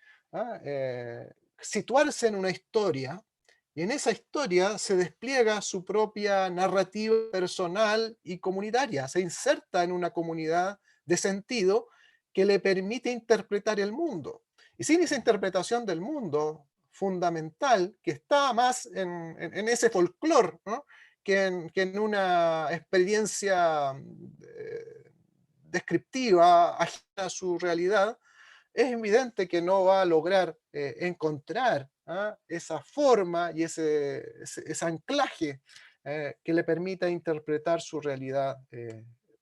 situarse en una historia, y en esa historia se despliega su propia narrativa personal y comunitaria, se inserta en una comunidad de sentido que le permite interpretar el mundo. Y sin esa interpretación del mundo fundamental, que está más en ese folclore, ¿no?, que en una experiencia descriptiva, ajena a su realidad, es evidente que no va a lograr encontrar esa forma y ese anclaje que le permita interpretar su realidad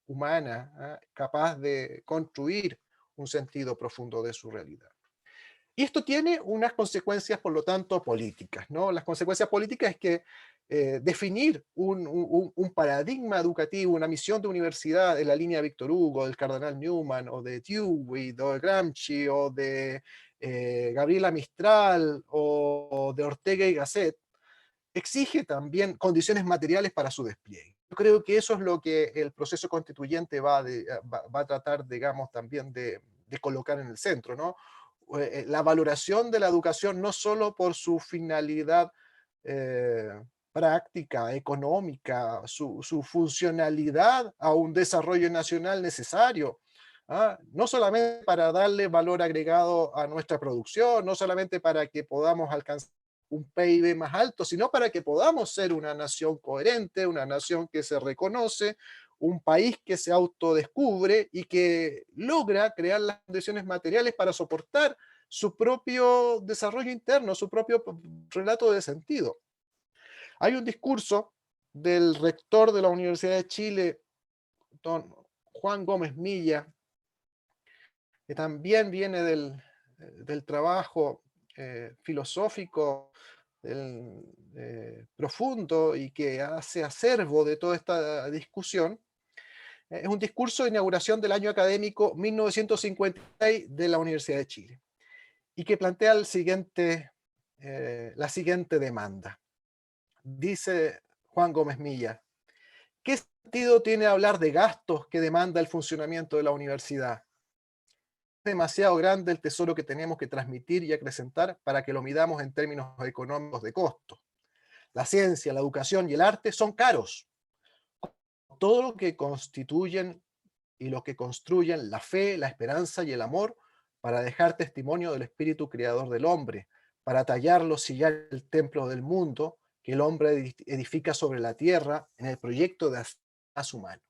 humana, capaz de construir un sentido profundo de su realidad. Y esto tiene unas consecuencias, por lo tanto, políticas, ¿no? Las consecuencias políticas es que definir un paradigma educativo, una misión de universidad en la línea de Víctor Hugo, del cardenal Newman, o de Dewey, o de Gramsci, o de Gabriela Mistral, o de Ortega y Gasset, exige también condiciones materiales para su despliegue. Yo creo que eso es lo que el proceso constituyente va a tratar, digamos, también de colocar en el centro, ¿no? La valoración de la educación no solo por su finalidad práctica, económica, su funcionalidad a un desarrollo nacional necesario, no solamente para darle valor agregado a nuestra producción, no solamente para que podamos alcanzar un PIB más alto, sino para que podamos ser una nación coherente, una nación que se reconoce, un país que se autodescubre y que logra crear las condiciones materiales para soportar su propio desarrollo interno, su propio relato de sentido. Hay un discurso del rector de la Universidad de Chile, don Juan Gómez Milla, que también viene del trabajo filosófico profundo y que hace acervo de toda esta discusión. Es un discurso de inauguración del año académico 1956 de la Universidad de Chile y que plantea la siguiente demanda. Dice Juan Gómez Milla: ¿qué sentido tiene hablar de gastos que demanda el funcionamiento de la universidad? Es demasiado grande el tesoro que tenemos que transmitir y acrecentar para que lo midamos en términos económicos de costo. La ciencia, la educación y el arte son caros. Todo lo que constituyen y lo que construyen la fe, la esperanza y el amor para dejar testimonio del espíritu creador del hombre, para tallarlo, sillar el templo del mundo que el hombre edifica sobre la tierra en el proyecto de hacer más humano.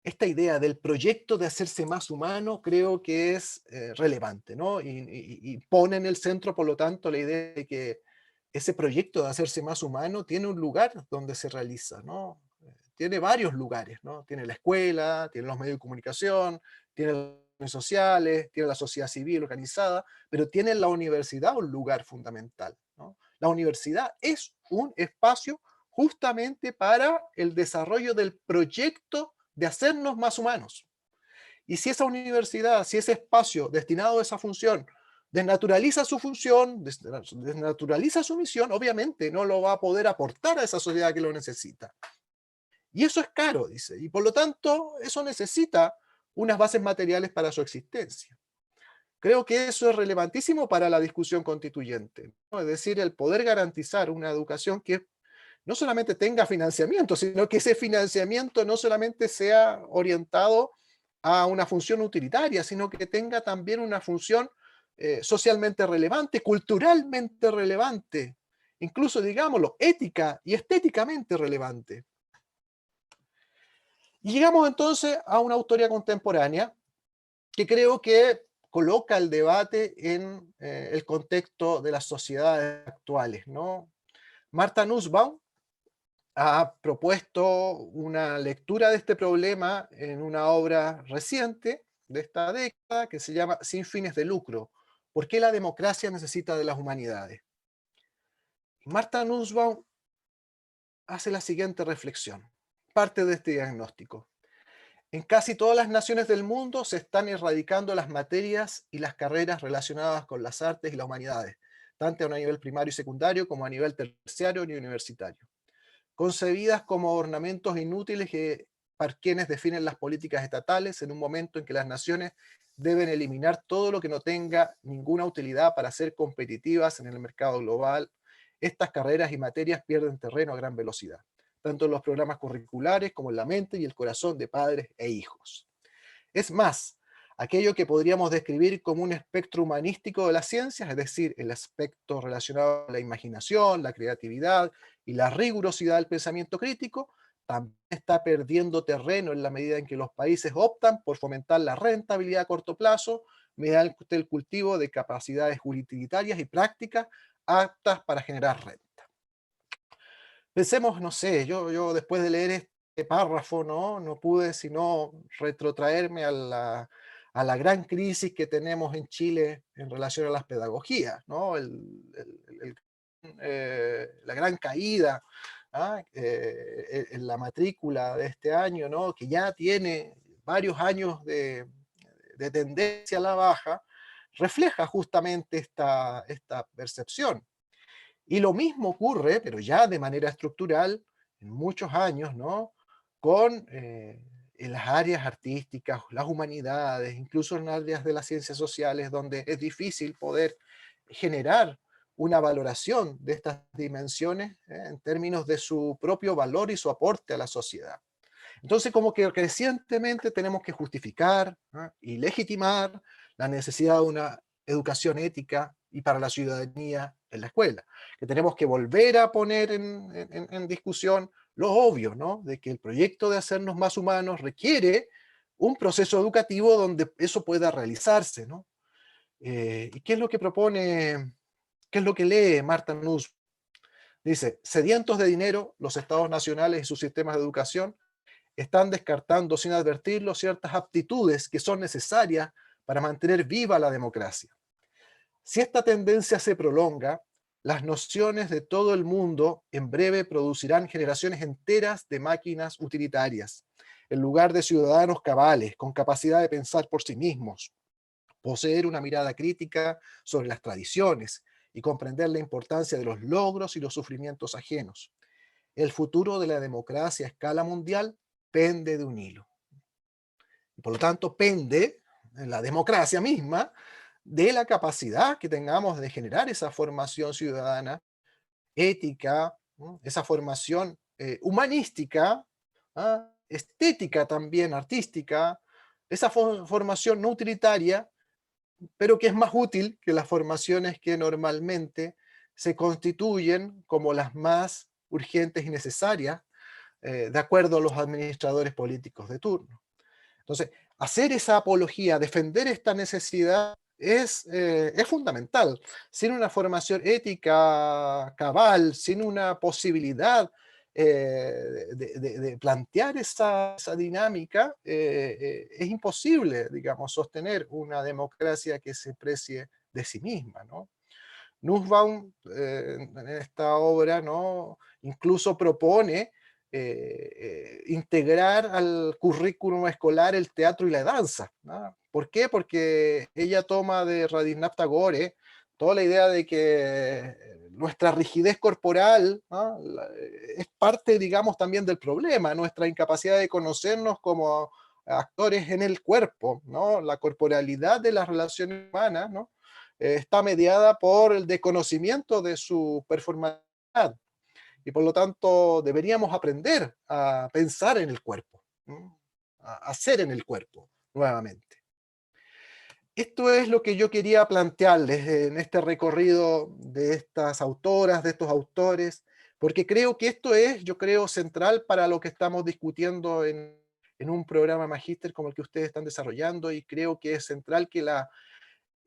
Esta idea del proyecto de hacerse más humano creo que es relevante, ¿no? Y pone en el centro, por lo tanto, la idea de que ese proyecto de hacerse más humano tiene un lugar donde se realiza, ¿no? Tiene varios lugares, ¿no? Tiene la escuela, tiene los medios de comunicación, tiene las redes sociales, tiene la sociedad civil organizada, pero tiene en la universidad un lugar fundamental, ¿no? La universidad es un espacio justamente para el desarrollo del proyecto de hacernos más humanos. Y si esa universidad, si ese espacio destinado a esa función desnaturaliza su función, desnaturaliza su misión, obviamente no lo va a poder aportar a esa sociedad que lo necesita. Y eso es caro, dice, y por lo tanto eso necesita unas bases materiales para su existencia. Creo que eso es relevantísimo para la discusión constituyente, ¿no? Es decir, el poder garantizar una educación que no solamente tenga financiamiento, sino que ese financiamiento no solamente sea orientado a una función utilitaria, sino que tenga también una función socialmente relevante, culturalmente relevante, incluso, digámoslo, ética y estéticamente relevante. Y llegamos entonces a una autoría contemporánea que creo que coloca el debate en el contexto de las sociedades actuales, ¿no? Martha Nussbaum ha propuesto una lectura de este problema en una obra reciente de esta década que se llama Sin fines de lucro: ¿por qué la democracia necesita de las humanidades? Martha Nussbaum hace la siguiente reflexión, parte de este diagnóstico. En casi todas las naciones del mundo se están erradicando las materias y las carreras relacionadas con las artes y las humanidades, tanto a nivel primario y secundario como a nivel terciario y universitario, concebidas como ornamentos inútiles que para quienes definen las políticas estatales en un momento en que las naciones deben eliminar todo lo que no tenga ninguna utilidad para ser competitivas en el mercado global. Estas carreras y materias pierden terreno a gran velocidad, tanto en los programas curriculares como en la mente y el corazón de padres e hijos. Es más, aquello que podríamos describir como un espectro humanístico de las ciencias, es decir, el aspecto relacionado a la imaginación, la creatividad y la rigurosidad del pensamiento crítico, también está perdiendo terreno en la medida en que los países optan por fomentar la rentabilidad a corto plazo mediante el cultivo de capacidades utilitarias y prácticas aptas para generar renta. Pensemos, no sé, yo después de leer este párrafo, no pude sino retrotraerme a la gran crisis que tenemos en Chile en relación a las pedagogías, ¿no? La gran caída, en la matrícula de este año, ¿no? Que ya tiene varios años de tendencia a la baja, refleja justamente esta percepción. Y lo mismo ocurre, pero ya de manera estructural, en muchos años, ¿no? Con en las áreas artísticas, las humanidades, incluso en áreas de las ciencias sociales, donde es difícil poder generar una valoración de estas dimensiones en términos de su propio valor y su aporte a la sociedad. Entonces, como que crecientemente tenemos que justificar, ¿no? Y legitimar la necesidad de una educación ética y para la ciudadanía en la escuela, que tenemos que volver a poner en discusión lo obvio, ¿no? De que el proyecto de hacernos más humanos requiere un proceso educativo donde eso pueda realizarse, ¿no? ¿Y qué es lo que propone, qué es lo que lee Marta Nussbaum? Dice, sedientos de dinero, los estados nacionales y sus sistemas de educación están descartando sin advertirlo ciertas aptitudes que son necesarias para mantener viva la democracia. Si esta tendencia se prolonga, las nociones de todo el mundo en breve producirán generaciones enteras de máquinas utilitarias, en lugar de ciudadanos cabales, con capacidad de pensar por sí mismos, poseer una mirada crítica sobre las tradiciones y comprender la importancia de los logros y los sufrimientos ajenos. El futuro de la democracia a escala mundial pende de un hilo. Y por lo tanto, pende en la democracia misma de la capacidad que tengamos de generar esa formación ciudadana, ética, ¿no? Esa formación humanística, estética también, artística, esa formación no utilitaria, pero que es más útil que las formaciones que normalmente se constituyen como las más urgentes y necesarias, de acuerdo a los administradores políticos de turno. Entonces, hacer esa apología, defender esta necesidad es fundamental. Sin una formación ética cabal, sin una posibilidad de plantear esa dinámica, es imposible, digamos, sostener una democracia que se precie de sí misma, ¿no? Nussbaum, en esta obra, ¿no? Incluso propone integrar al currículum escolar el teatro y la danza, ¿no? ¿Por qué? Porque ella toma de Rabindranath Tagore toda la idea de que nuestra rigidez corporal, ¿no? Es parte, digamos, también del problema, nuestra incapacidad de conocernos como actores en el cuerpo, ¿no? La corporalidad de las relaciones humanas, ¿no? Está mediada por el desconocimiento de su performatividad. Y por lo tanto deberíamos aprender a pensar en el cuerpo, ¿no? A hacer en el cuerpo nuevamente. Esto es lo que yo quería plantearles en este recorrido de estas autoras, de estos autores, porque creo que esto es, yo creo, central para lo que estamos discutiendo en un programa magíster como el que ustedes están desarrollando, y creo que es central que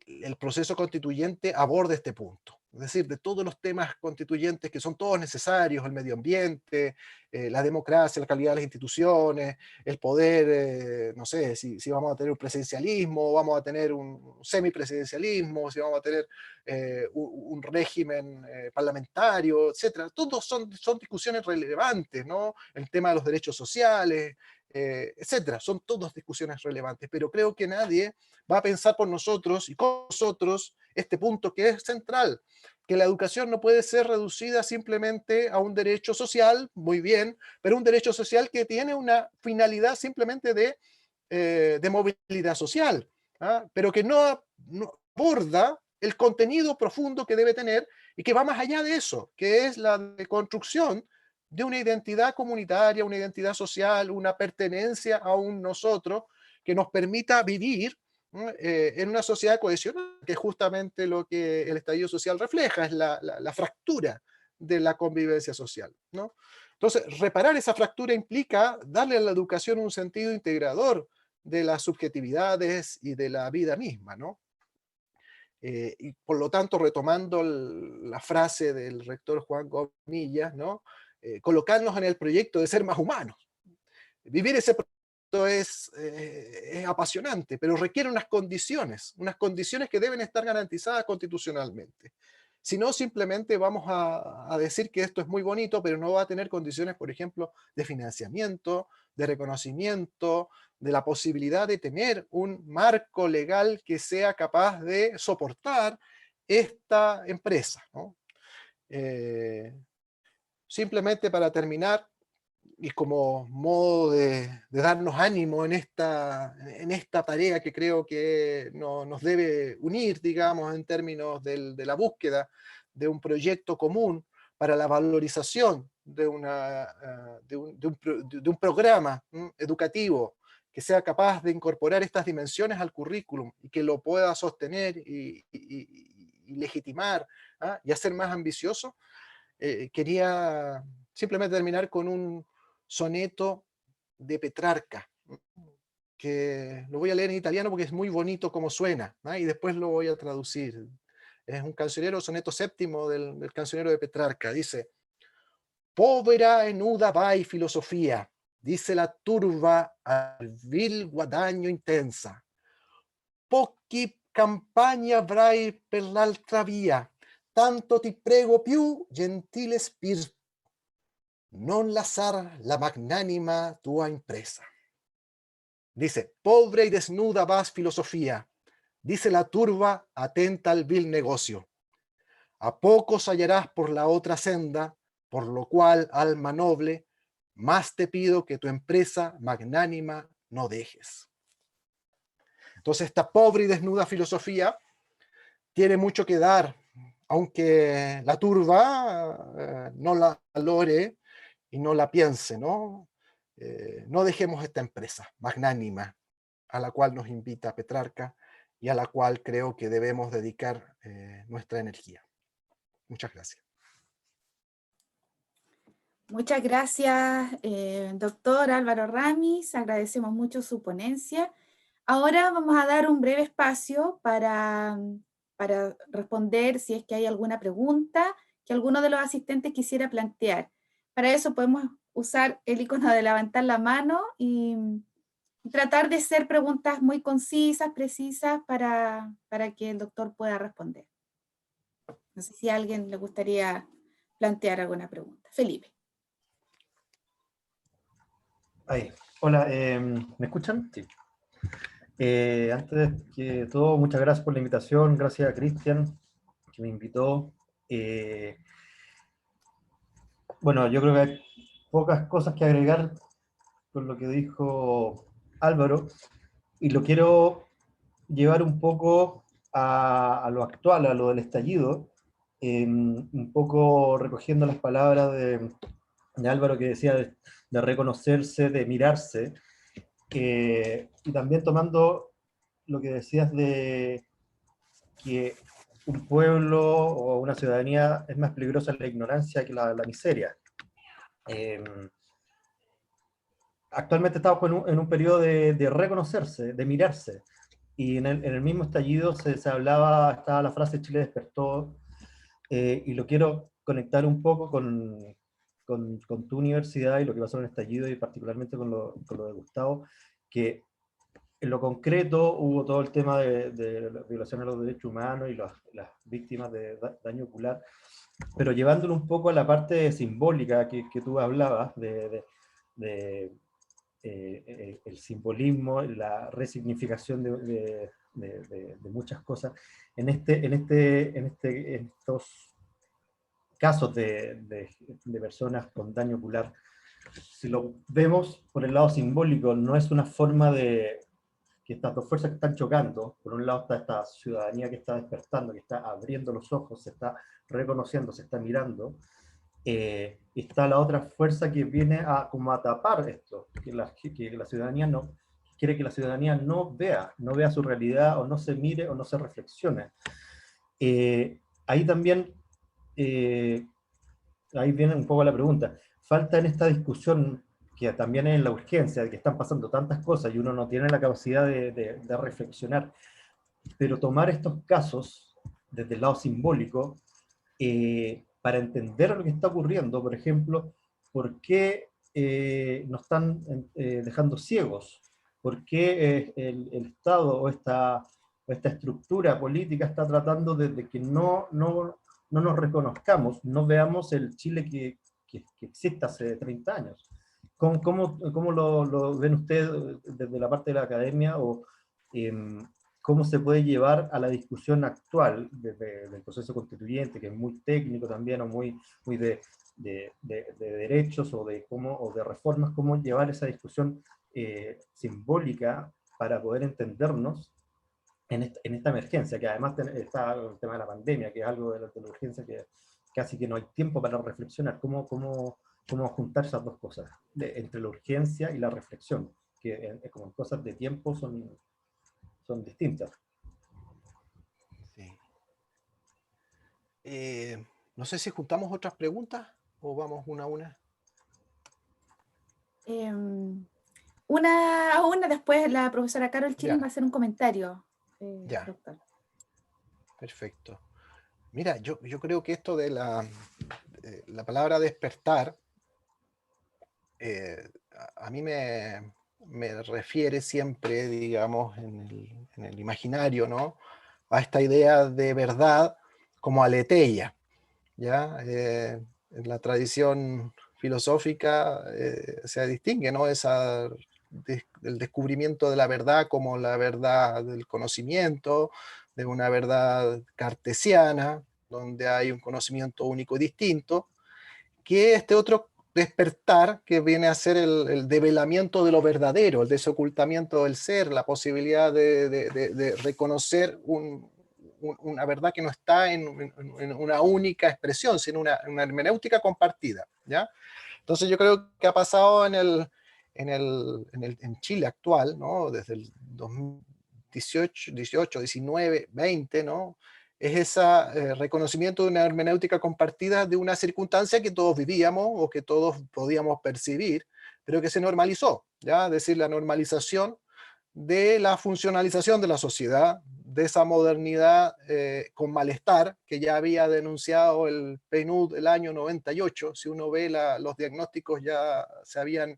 el proceso constituyente aborde este punto. Es decir, de todos los temas constituyentes que son todos necesarios, el medio ambiente, la democracia, la calidad de las instituciones, el poder, no sé, si vamos a tener un presidencialismo, vamos a tener un semipresidencialismo, si vamos a tener un régimen parlamentario, etcétera. Todos son discusiones relevantes, ¿no? El tema de los derechos sociales, etcétera. Son todas discusiones relevantes, pero creo que nadie va a pensar por nosotros y con nosotros este punto que es central, que la educación no puede ser reducida simplemente a un derecho social, muy bien, pero un derecho social que tiene una finalidad simplemente de movilidad social, ¿ah? Pero que no aborda el contenido profundo que debe tener y que va más allá de eso, que es la de construcción de una identidad comunitaria, una identidad social, una pertenencia a un nosotros que nos permita vivir en una sociedad cohesionada, que es justamente lo que el estallido social refleja, es la fractura de la convivencia social, ¿no? Entonces, reparar esa fractura implica darle a la educación un sentido integrador de las subjetividades y de la vida misma, ¿no? Y por lo tanto, retomando la frase del rector Juan Gomillas, ¿no? Colocarnos en el proyecto de ser más humanos. Vivir ese proyecto es apasionante, pero requiere unas condiciones que deben estar garantizadas constitucionalmente. Si no, simplemente vamos a decir que esto es muy bonito, pero no va a tener condiciones, por ejemplo, de financiamiento, de reconocimiento, de la posibilidad de tener un marco legal que sea capaz de soportar esta empresa, ¿no? Simplemente para terminar, y como modo de darnos ánimo en esta tarea que creo que nos debe unir, digamos, en términos de la búsqueda de un proyecto común para la valorización de un programa educativo que sea capaz de incorporar estas dimensiones al currículum y que lo pueda sostener y legitimar, ¿ah? Y hacer más ambicioso. Quería simplemente terminar con un soneto de Petrarca, que lo voy a leer en italiano porque es muy bonito como suena, ¿no? Y después lo voy a traducir. Es un cancionero, soneto séptimo del cancionero de Petrarca. Dice: povera e nuda vai filosofia, dice la turba al vil guadagno intensa. Pochi campagni avrai per l'altra via, tanto ti prego più, gentile spirito, non lasciar la magnánima tua impresa. Dice: pobre y desnuda vas filosofía, dice la turba atenta al vil negocio. A pocos hallarás por la otra senda, por lo cual, alma noble, más te pido que tu empresa magnánima no dejes. Entonces, esta pobre y desnuda filosofía tiene mucho que dar, aunque la turba no la valore y no la piense, ¿no? No dejemos esta empresa magnánima a la cual nos invita Petrarca y a la cual creo que debemos dedicar nuestra energía. Muchas gracias. Muchas gracias, doctor Álvaro Ramis. Agradecemos mucho su ponencia. Ahora vamos a dar un breve espacio para responder si es que hay alguna pregunta que alguno de los asistentes quisiera plantear. Para eso podemos usar el icono de levantar la mano y tratar de hacer preguntas muy concisas, precisas, para que el doctor pueda responder. No sé si a alguien le gustaría plantear alguna pregunta. Felipe. Ahí. Hola, ¿me escuchan? Sí. Antes que todo, muchas gracias por la invitación, gracias a Cristian, que me invitó. Bueno, yo creo que hay pocas cosas que agregar con lo que dijo Álvaro, y lo quiero llevar un poco a lo actual, a lo del estallido, un poco recogiendo las palabras de Álvaro que decía de reconocerse, de mirarse, y también tomando lo que decías de que un pueblo o una ciudadanía es más peligrosa la ignorancia que la miseria. Actualmente estamos en un periodo de reconocerse, de mirarse, y en el mismo estallido se hablaba, estaba la frase Chile despertó, y lo quiero conectar un poco con tu universidad y lo que pasó en el estallido, y particularmente con lo de Gustavo, que en lo concreto hubo todo el tema de la violación a los derechos humanos y las víctimas de daño ocular, pero llevándolo un poco a la parte simbólica que tú hablabas, de el simbolismo, la resignificación de muchas cosas. En estos casos de personas con daño ocular, si lo vemos por el lado simbólico, no es una forma de que estas dos fuerzas que están chocando, por un lado está esta ciudadanía que está despertando, que está abriendo los ojos, se está reconociendo, se está mirando, está la otra fuerza que viene a, como a tapar esto, que la ciudadanía no, quiere que la ciudadanía no vea su realidad, o no se mire, o no se reflexione. Ahí también, ahí viene un poco la pregunta, falta en esta discusión, que también es la urgencia, de que están pasando tantas cosas y uno no tiene la capacidad de reflexionar, pero tomar estos casos desde el lado simbólico, para entender lo que está ocurriendo. Por ejemplo, ¿por qué nos están dejando ciegos? ¿Por qué el Estado o esta estructura política está tratando de que no nos reconozcamos, no veamos el Chile que existe hace 30 años? ¿Cómo lo ven ustedes desde la parte de la academia, o cómo se puede llevar a la discusión actual del proceso constituyente, que es muy técnico también, o muy de derechos, o de reformas, cómo llevar esa discusión simbólica para poder entendernos en esta emergencia, que además está el tema de la pandemia, que es algo de la urgencia que casi que no hay tiempo para reflexionar? ¿Cómo juntar esas dos cosas, entre la urgencia y la reflexión, que como en cosas de tiempo son distintas? Sí. No sé si juntamos otras preguntas o vamos una a una. Una a una, después la profesora Carol Killing Ya. va a hacer un comentario, Ya. doctor. Perfecto. Mira, yo creo que esto de la palabra despertar, a mí me refiere siempre, digamos, en el imaginario, ¿no?, a esta idea de verdad como aletheia, ¿ya? En la tradición filosófica se distingue, ¿no?, el descubrimiento de la verdad como la verdad del conocimiento, de una verdad cartesiana, donde hay un conocimiento único y distinto, que este otro despertar que viene a ser el develamiento de lo verdadero, el desocultamiento del ser, la posibilidad de reconocer una verdad que no está en una única expresión, sino una hermenéutica compartida, ¿ya? Entonces yo creo que ha pasado en Chile actual, ¿no?, desde el 2018, 19, 20, ¿no?, es ese reconocimiento de una hermenéutica compartida de una circunstancia que todos vivíamos o que todos podíamos percibir, pero que se normalizó, ¿ya? Es decir, la normalización de la funcionalización de la sociedad, de esa modernidad con malestar que ya había denunciado el PNUD el año 98. Si uno ve los diagnósticos, ya se habían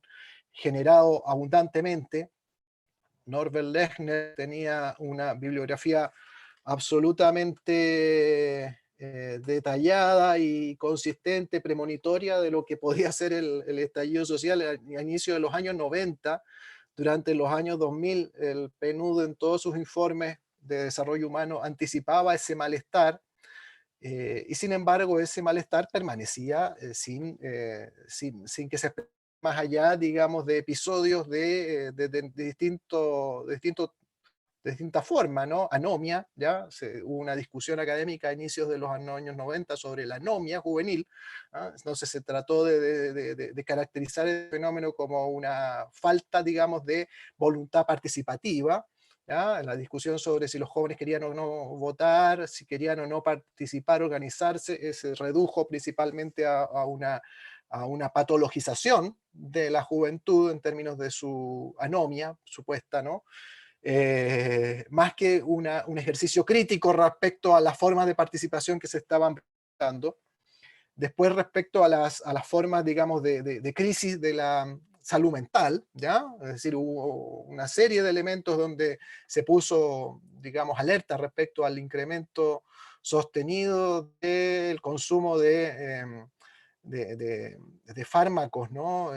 generado abundantemente. Norbert Lechner tenía una bibliografía absolutamente detallada y consistente, premonitoria de lo que podía ser el estallido social a inicio de los años 90. Durante los años 2000, el PNUD en todos sus informes de desarrollo humano anticipaba ese malestar, y sin embargo ese malestar permanecía sin que se expresara más allá, digamos, de episodios de distinta forma, ¿no? Anomia, ¿ya? Hubo una discusión académica a inicios de los años 90 sobre la anomia juvenil, ¿ah? Entonces se trató de caracterizar el fenómeno como una falta, digamos, de voluntad participativa, ¿ya? La discusión sobre si los jóvenes querían o no votar, si querían o no participar, organizarse, se redujo principalmente a una patologización de la juventud en términos de su anomia supuesta, ¿no? Más que un ejercicio crítico respecto a las formas de participación que se estaban presentando. Después, respecto a las formas, digamos, de crisis de la salud mental, ¿ya? Es decir, hubo una serie de elementos donde se puso, digamos, alerta respecto al incremento sostenido del consumo de fármacos, ¿no?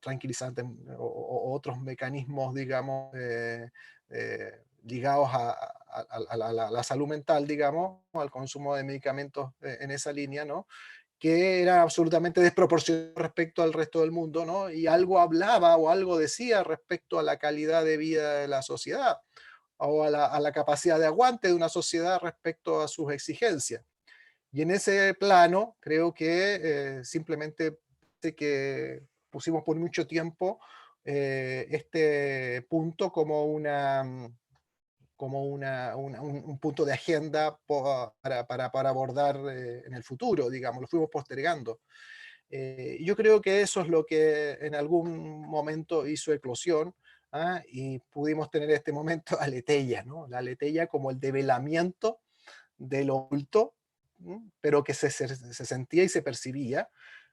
tranquilizantes o otros mecanismos, digamos, ligados a la salud mental, digamos, al consumo de medicamentos en esa línea, ¿no? Que era absolutamente desproporcionado respecto al resto del mundo, ¿no? Y algo hablaba o algo decía respecto a la calidad de vida de la sociedad o a la capacidad de aguante de una sociedad respecto a sus exigencias. Y en ese plano, creo que simplemente que pusimos por mucho tiempo este punto como un punto de agenda para abordar en el futuro, digamos, lo fuimos postergando. Yo creo que eso es lo que en algún momento hizo eclosión, ¿ah? Y pudimos tener este momento aleteya, ¿no? La aleteya como el develamiento de lo oculto, pero que se sentía y se percibía,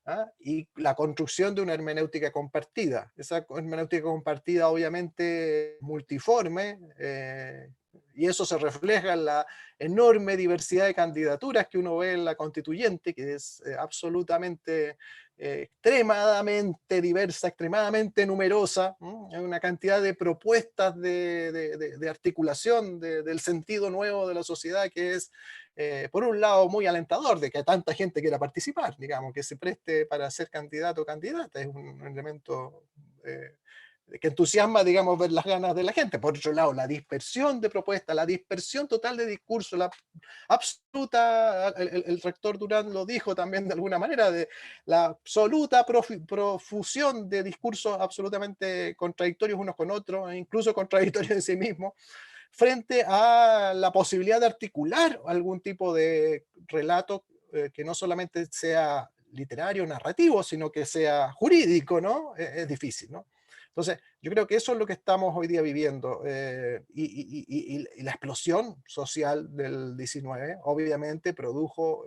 ¿ah? Y la construcción de una hermenéutica compartida. Esa hermenéutica compartida obviamente multiforme, y eso se refleja en la enorme diversidad de candidaturas que uno ve en la constituyente, que es absolutamente extremadamente diversa, extremadamente numerosa. Hay una cantidad de propuestas de articulación del sentido nuevo de la sociedad que es, por un lado, muy alentador de que tanta gente quiera participar, digamos, que se preste para ser candidato o candidata, es un elemento que entusiasma, digamos, ver las ganas de la gente. Por otro lado, la dispersión de propuestas, la dispersión total de discurso, la absoluta, el rector Durán lo dijo también de alguna manera, de la absoluta profusión de discursos absolutamente contradictorios unos con otros, e incluso contradictorios en sí mismos, frente a la posibilidad de articular algún tipo de relato que no solamente sea literario, narrativo, sino que sea jurídico, ¿no? Es difícil, ¿no? Entonces, yo creo que eso es lo que estamos hoy día viviendo. Y la explosión social del 19 obviamente produjo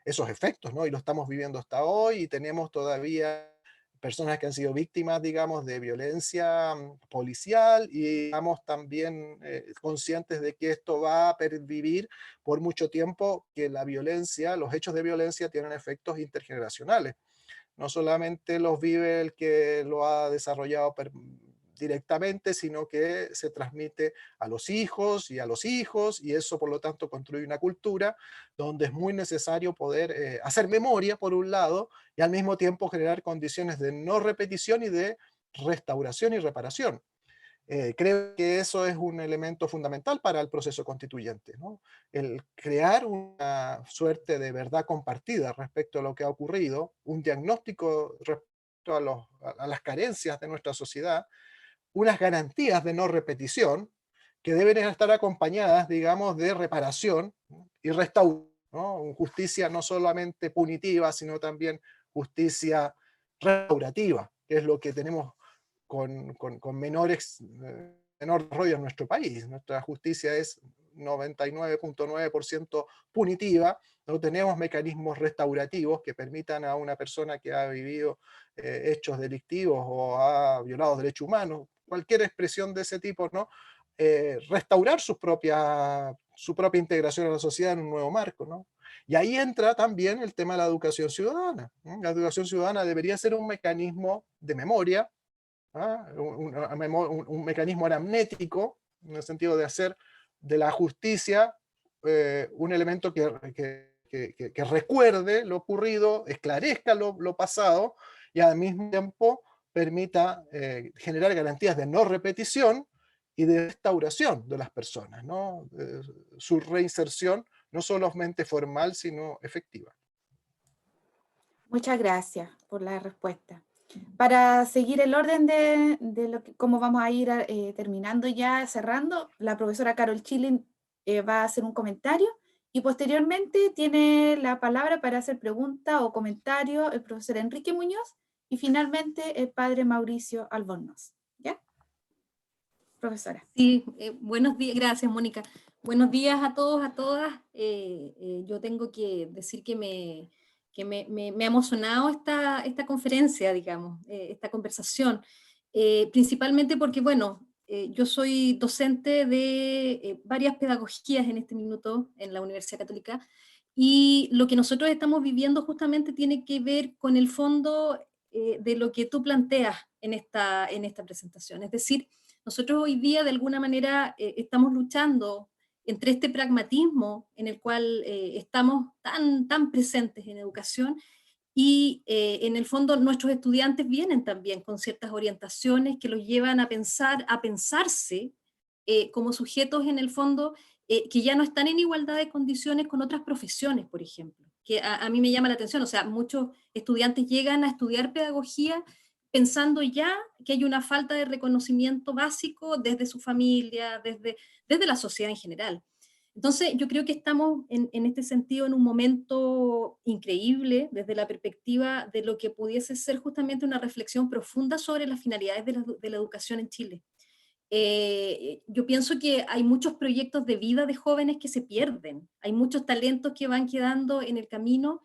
esos efectos, ¿no? Y lo estamos viviendo hasta hoy y tenemos todavía personas que han sido víctimas, digamos, de violencia policial y estamos también conscientes de que esto va a pervivir por mucho tiempo, que la violencia, los hechos de violencia tienen efectos intergeneracionales. No solamente los vive el que lo ha desarrollado directamente, sino que se transmite a los hijos, y eso por lo tanto construye una cultura donde es muy necesario poder hacer memoria, por un lado, y al mismo tiempo generar condiciones de no repetición y de restauración y reparación. Creo que eso es un elemento fundamental para el proceso constituyente, ¿no? El crear una suerte de verdad compartida respecto a lo que ha ocurrido, un diagnóstico respecto a las carencias de nuestra sociedad, unas garantías de no repetición que deben estar acompañadas, digamos, de reparación, ¿no? Y restauración, ¿no? Justicia no solamente punitiva, sino también justicia restaurativa, que es lo que tenemos con menor rollo en nuestro país. Nuestra justicia es 99.9% punitiva, no tenemos mecanismos restaurativos que permitan a una persona que ha vivido hechos delictivos o ha violado derechos humanos, cualquier expresión de ese tipo, ¿no? Restaurar su propia integración a la sociedad en un nuevo marco, ¿no? Y ahí entra también el tema de la educación ciudadana, ¿no? La educación ciudadana debería ser un mecanismo de memoria, ¿ah? Un mecanismo anamnético, en el sentido de hacer de la justicia un elemento que recuerde lo ocurrido, esclarezca lo pasado y al mismo tiempo permita generar garantías de no repetición y de restauración de las personas, ¿no? Su reinserción no solamente formal, sino efectiva. Muchas gracias por la respuesta. Para seguir el orden de cómo vamos a ir terminando ya, cerrando, la profesora Carol Chilin va a hacer un comentario y posteriormente tiene la palabra para hacer pregunta o comentario el profesor Enrique Muñoz y finalmente el padre Mauricio Albornoz. ¿Ya? Profesora. Sí, buenos días, gracias Mónica. Buenos días a todos, a todas. Yo tengo que decir que me ha emocionado esta conferencia, digamos, esta conversación, principalmente porque, bueno, yo soy docente de varias pedagogías en este minuto en la Universidad Católica y lo que nosotros estamos viviendo justamente tiene que ver con el fondo de lo que tú planteas en esta presentación. Es decir, nosotros hoy día de alguna manera estamos luchando entre este pragmatismo en el cual estamos tan presentes en educación y en el fondo nuestros estudiantes vienen también con ciertas orientaciones que los llevan a pensarse como sujetos en el fondo que ya no están en igualdad de condiciones con otras profesiones, por ejemplo, que a mí me llama la atención. O sea, muchos estudiantes llegan a estudiar pedagogía pensando ya que hay una falta de reconocimiento básico desde su familia, desde la sociedad en general. Entonces, yo creo que estamos en este sentido en un momento increíble desde la perspectiva de lo que pudiese ser justamente una reflexión profunda sobre las finalidades de la educación en Chile. Yo pienso que hay muchos proyectos de vida de jóvenes que se pierden, hay muchos talentos que van quedando en el camino,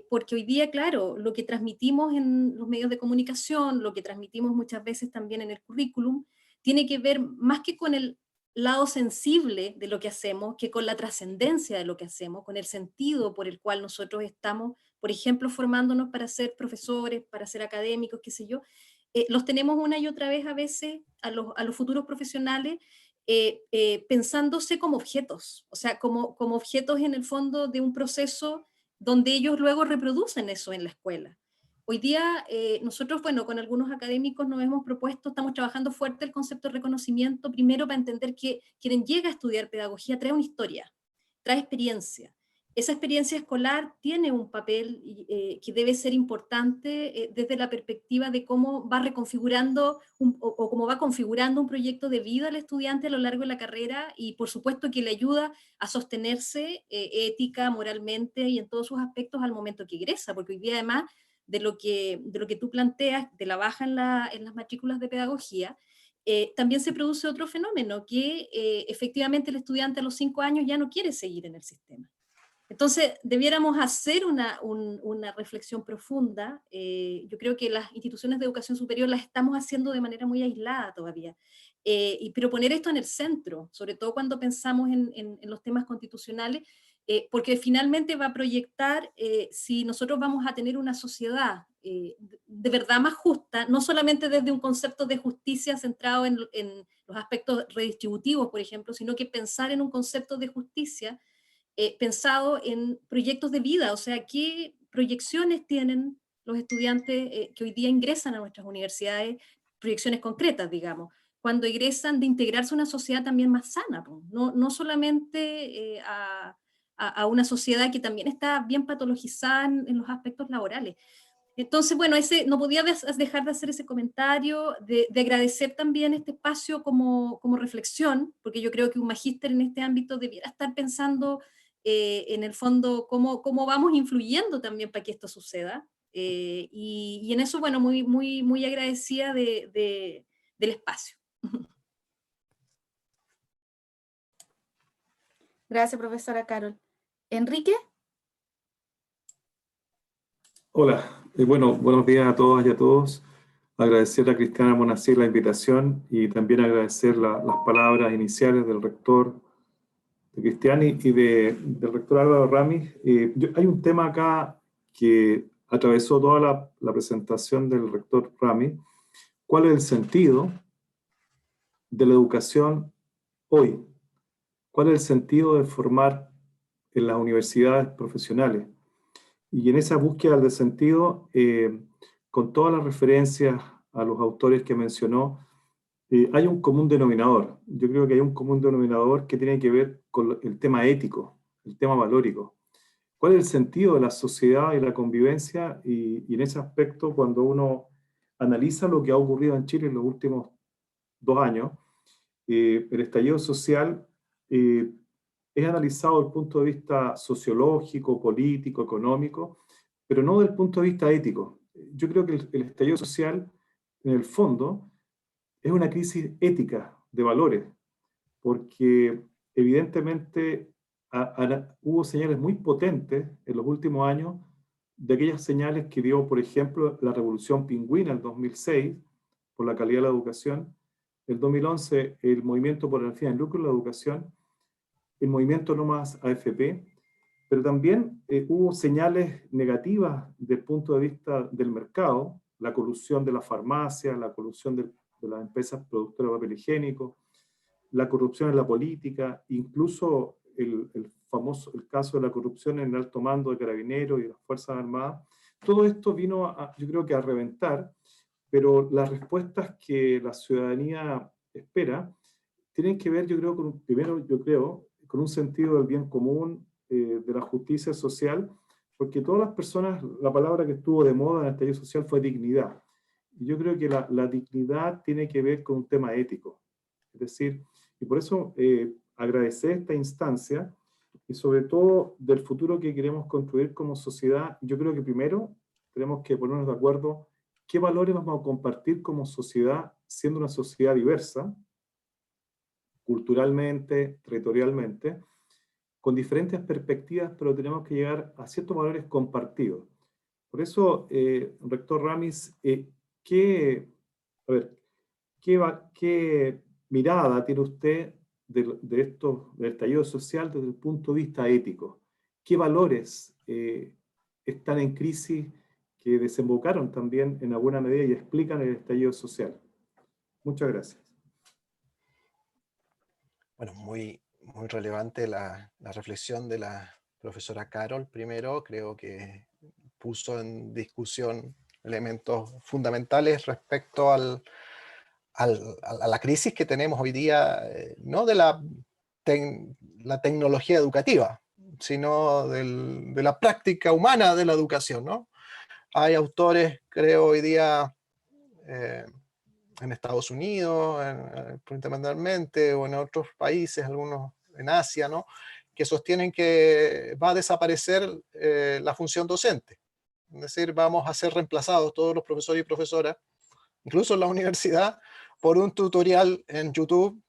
porque hoy día, claro, lo que transmitimos en los medios de comunicación, lo que transmitimos muchas veces también en el currículum, tiene que ver más que con el lado sensible de lo que hacemos, que con la trascendencia de lo que hacemos, con el sentido por el cual nosotros estamos, por ejemplo, formándonos para ser profesores, para ser académicos, qué sé yo. Los tenemos una y otra vez a veces a los futuros profesionales pensándose como objetos, o sea, como objetos en el fondo de un proceso donde ellos luego reproducen eso en la escuela. Hoy día nosotros, bueno, con algunos académicos nos hemos propuesto, estamos trabajando fuerte el concepto de reconocimiento, primero para entender que quien llega a estudiar pedagogía trae una historia, trae experiencia. Esa experiencia escolar tiene un papel que debe ser importante desde la perspectiva de cómo va reconfigurando o cómo va configurando un proyecto de vida al estudiante a lo largo de la carrera, y por supuesto que le ayuda a sostenerse ética, moralmente y en todos sus aspectos al momento que egresa, porque hoy día además de lo que tú planteas, de la baja en las matrículas de pedagogía, también se produce otro fenómeno, que efectivamente el estudiante a los 5 años ya no quiere seguir en el sistema. Entonces, debiéramos hacer una reflexión profunda. Yo creo que las instituciones de educación superior las estamos haciendo de manera muy aislada todavía. Pero poner esto en el centro, sobre todo cuando pensamos en los temas constitucionales, porque finalmente va a proyectar si nosotros vamos a tener una sociedad de verdad más justa, no solamente desde un concepto de justicia centrado en los aspectos redistributivos, por ejemplo, sino que pensar en un concepto de justicia pensado en proyectos de vida, o sea, qué proyecciones tienen los estudiantes que hoy día ingresan a nuestras universidades, proyecciones concretas, digamos, cuando egresan de integrarse a una sociedad también más sana, no solamente a una sociedad que también está bien patologizada en los aspectos laborales. Entonces, bueno, no podía dejar de hacer ese comentario, de agradecer también este espacio como reflexión, porque yo creo que un magíster en este ámbito debiera estar pensando en el fondo cómo vamos influyendo también para que esto suceda. Y en eso, bueno, muy agradecida del espacio. Gracias, profesora Carol. ¿Enrique? Hola, bueno, buenos días a todas y a todos. Agradecer a Cristiana Monacir la invitación y también agradecer las palabras iniciales del rector de Cristiani y del rector Álvaro Ramis. Hay un tema acá que atravesó toda la presentación del rector Ramis. ¿Cuál es el sentido de la educación hoy? ¿Cuál es el sentido de formar en las universidades profesionales? Y en esa búsqueda de sentido, con todas las referencias a los autores que mencionó, hay un común denominador. Yo creo que hay un común denominador que tiene que ver con el tema ético, el tema valórico. ¿Cuál es el sentido de la sociedad y la convivencia? Y en ese aspecto, cuando uno analiza lo que ha ocurrido en Chile en los últimos 2 años, el estallido social es analizado desde el punto de vista sociológico, político, económico, pero no desde el punto de vista ético. Yo creo que el estallido social, en el fondo, es una crisis ética de valores, porque evidentemente hubo señales muy potentes en los últimos años de aquellas señales que dio, por ejemplo, la Revolución Pingüina en 2006, por la calidad de la educación, el 2011 el Movimiento por el Fin del Lucro en la Educación, el movimiento No Más AFP, pero también hubo señales negativas desde el punto de vista del mercado, la corrupción de la farmacia, la corrupción de las empresas productoras de papel higiénico, la corrupción en la política, incluso el caso de la corrupción en el alto mando de Carabineros y de las Fuerzas Armadas. Todo esto vino, yo creo que a reventar, pero las respuestas que la ciudadanía espera tienen que ver, yo creo, con un sentido del bien común, de la justicia social, porque todas las personas, la palabra que estuvo de moda en el estallido social fue dignidad. Y yo creo que la dignidad tiene que ver con un tema ético. Es decir, y por eso agradecer esta instancia y sobre todo del futuro que queremos construir como sociedad. Yo creo que primero tenemos que ponernos de acuerdo qué valores vamos a compartir como sociedad, siendo una sociedad diversa, culturalmente, territorialmente, con diferentes perspectivas, pero tenemos que llegar a ciertos valores compartidos. Por eso, rector Ramis, ¿qué mirada tiene usted del estallido social desde el punto de vista ético? ¿Qué valores están en crisis que desembocaron también en alguna medida y explican el estallido social? Muchas gracias. Bueno, muy relevante la reflexión de la profesora Carol. Primero, creo que puso en discusión elementos fundamentales respecto a la crisis que tenemos hoy día, no de la tecnología educativa, sino de la práctica humana de la educación, ¿no? Hay autores, creo, hoy día en Estados Unidos, fundamentalmente, o en otros países, algunos en Asia, ¿no?, que sostienen que va a desaparecer la función docente. Es decir, vamos a ser reemplazados todos los profesores y profesoras, incluso en la universidad, por un tutorial en YouTube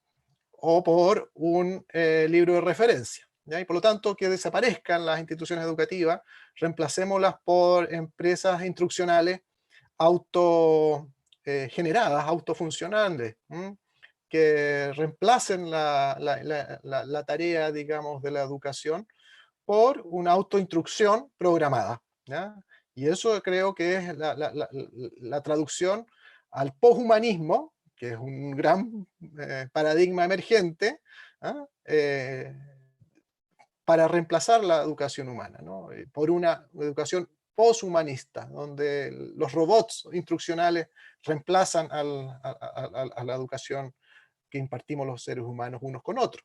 o por un libro de referencia, ¿ya? Y por lo tanto, que desaparezcan las instituciones educativas, reemplacémoslas por empresas instruccionales generadas, autofuncionales, que reemplacen la tarea, digamos, de la educación por una autoinstrucción programada, ¿ya? Y eso creo que es la traducción al poshumanismo, que es un gran paradigma emergente, ¿ah? Para reemplazar la educación humana, ¿no? Por una educación poshumanista, donde los robots instruccionales reemplazan a la educación que impartimos los seres humanos unos con otros.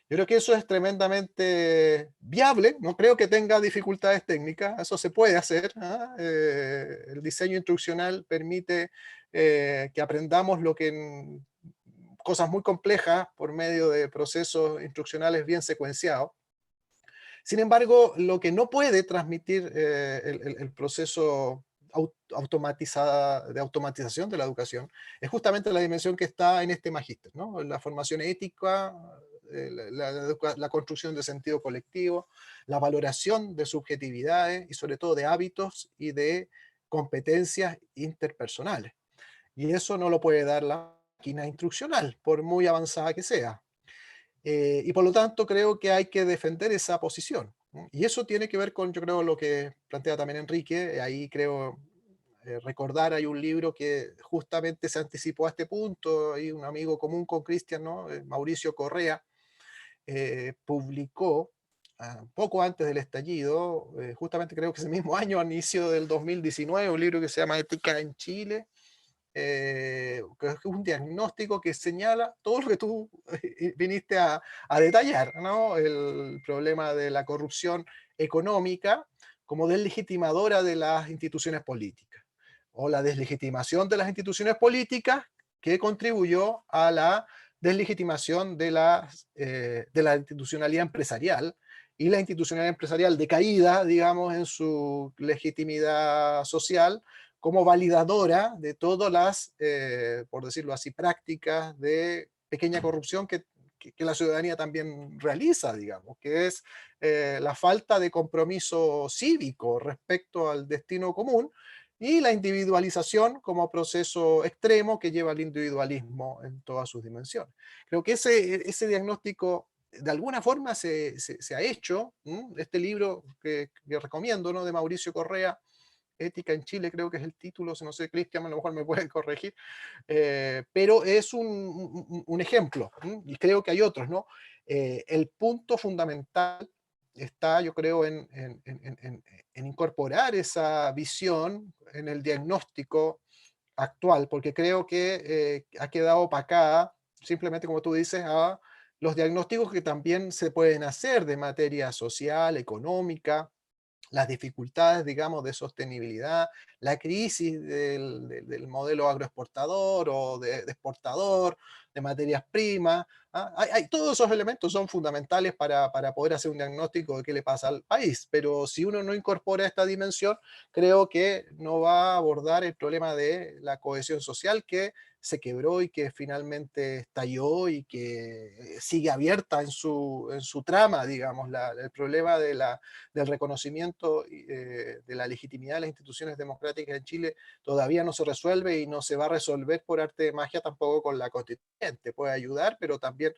Yo creo que eso es tremendamente viable, no creo que tenga dificultades técnicas, eso se puede hacer, ¿ah? El diseño instruccional permite que aprendamos cosas muy complejas por medio de procesos instruccionales bien secuenciados. Sin embargo, lo que no puede transmitir el proceso de automatización de la educación es justamente la dimensión que está en este magíster, ¿no? La formación ética, la construcción de sentido colectivo, la valoración de subjetividades y sobre todo de hábitos y de competencias interpersonales. Y eso no lo puede dar la máquina instruccional, por muy avanzada que sea. Y por lo tanto creo que hay que defender esa posición, ¿no? Y eso tiene que ver con, yo creo, lo que plantea también Enrique. Ahí creo recordar, hay un libro que justamente se anticipó a este punto, hay un amigo común con Cristian, ¿no? Mauricio Correa, publicó poco antes del estallido, justamente creo que ese mismo año, a inicio del 2019, un libro que se llama Ética en Chile, que es un diagnóstico que señala todo lo que tú viniste a detallar, ¿no? El problema de la corrupción económica como deslegitimadora de las instituciones políticas, o la deslegitimación de las instituciones políticas que contribuyó a la deslegitimación de la institucionalidad empresarial, y la institucionalidad empresarial decaída, digamos, en su legitimidad social, como validadora de todas las, por decirlo así, prácticas de pequeña corrupción que la ciudadanía también realiza, digamos, que es la falta de compromiso cívico respecto al destino común y la individualización como proceso extremo que lleva al individualismo en todas sus dimensiones. Creo que ese diagnóstico de alguna forma se ha hecho. Este libro que recomiendo, ¿no?, de Mauricio Correa, ética en Chile, creo que es el título, si no sé, Cristian, a lo mejor me puede corregir, pero es un ejemplo, y creo que hay otros, ¿no? El punto fundamental está, yo creo, en incorporar esa visión en el diagnóstico actual, porque creo que ha quedado opacada, simplemente como tú dices, a los diagnósticos que también se pueden hacer de materia social, económica, las dificultades, digamos, de sostenibilidad, la crisis del modelo agroexportador o de exportador, de materias primas. ¿Ah? Todos esos elementos son fundamentales para poder hacer un diagnóstico de qué le pasa al país, pero si uno no incorpora esta dimensión, creo que no va a abordar el problema de la cohesión social que se quebró y que finalmente estalló y que sigue abierta en su trama, digamos, el problema del reconocimiento de la legitimidad de las instituciones democráticas en Chile todavía no se resuelve y no se va a resolver por arte de magia tampoco con la constituyente. Puede ayudar, pero también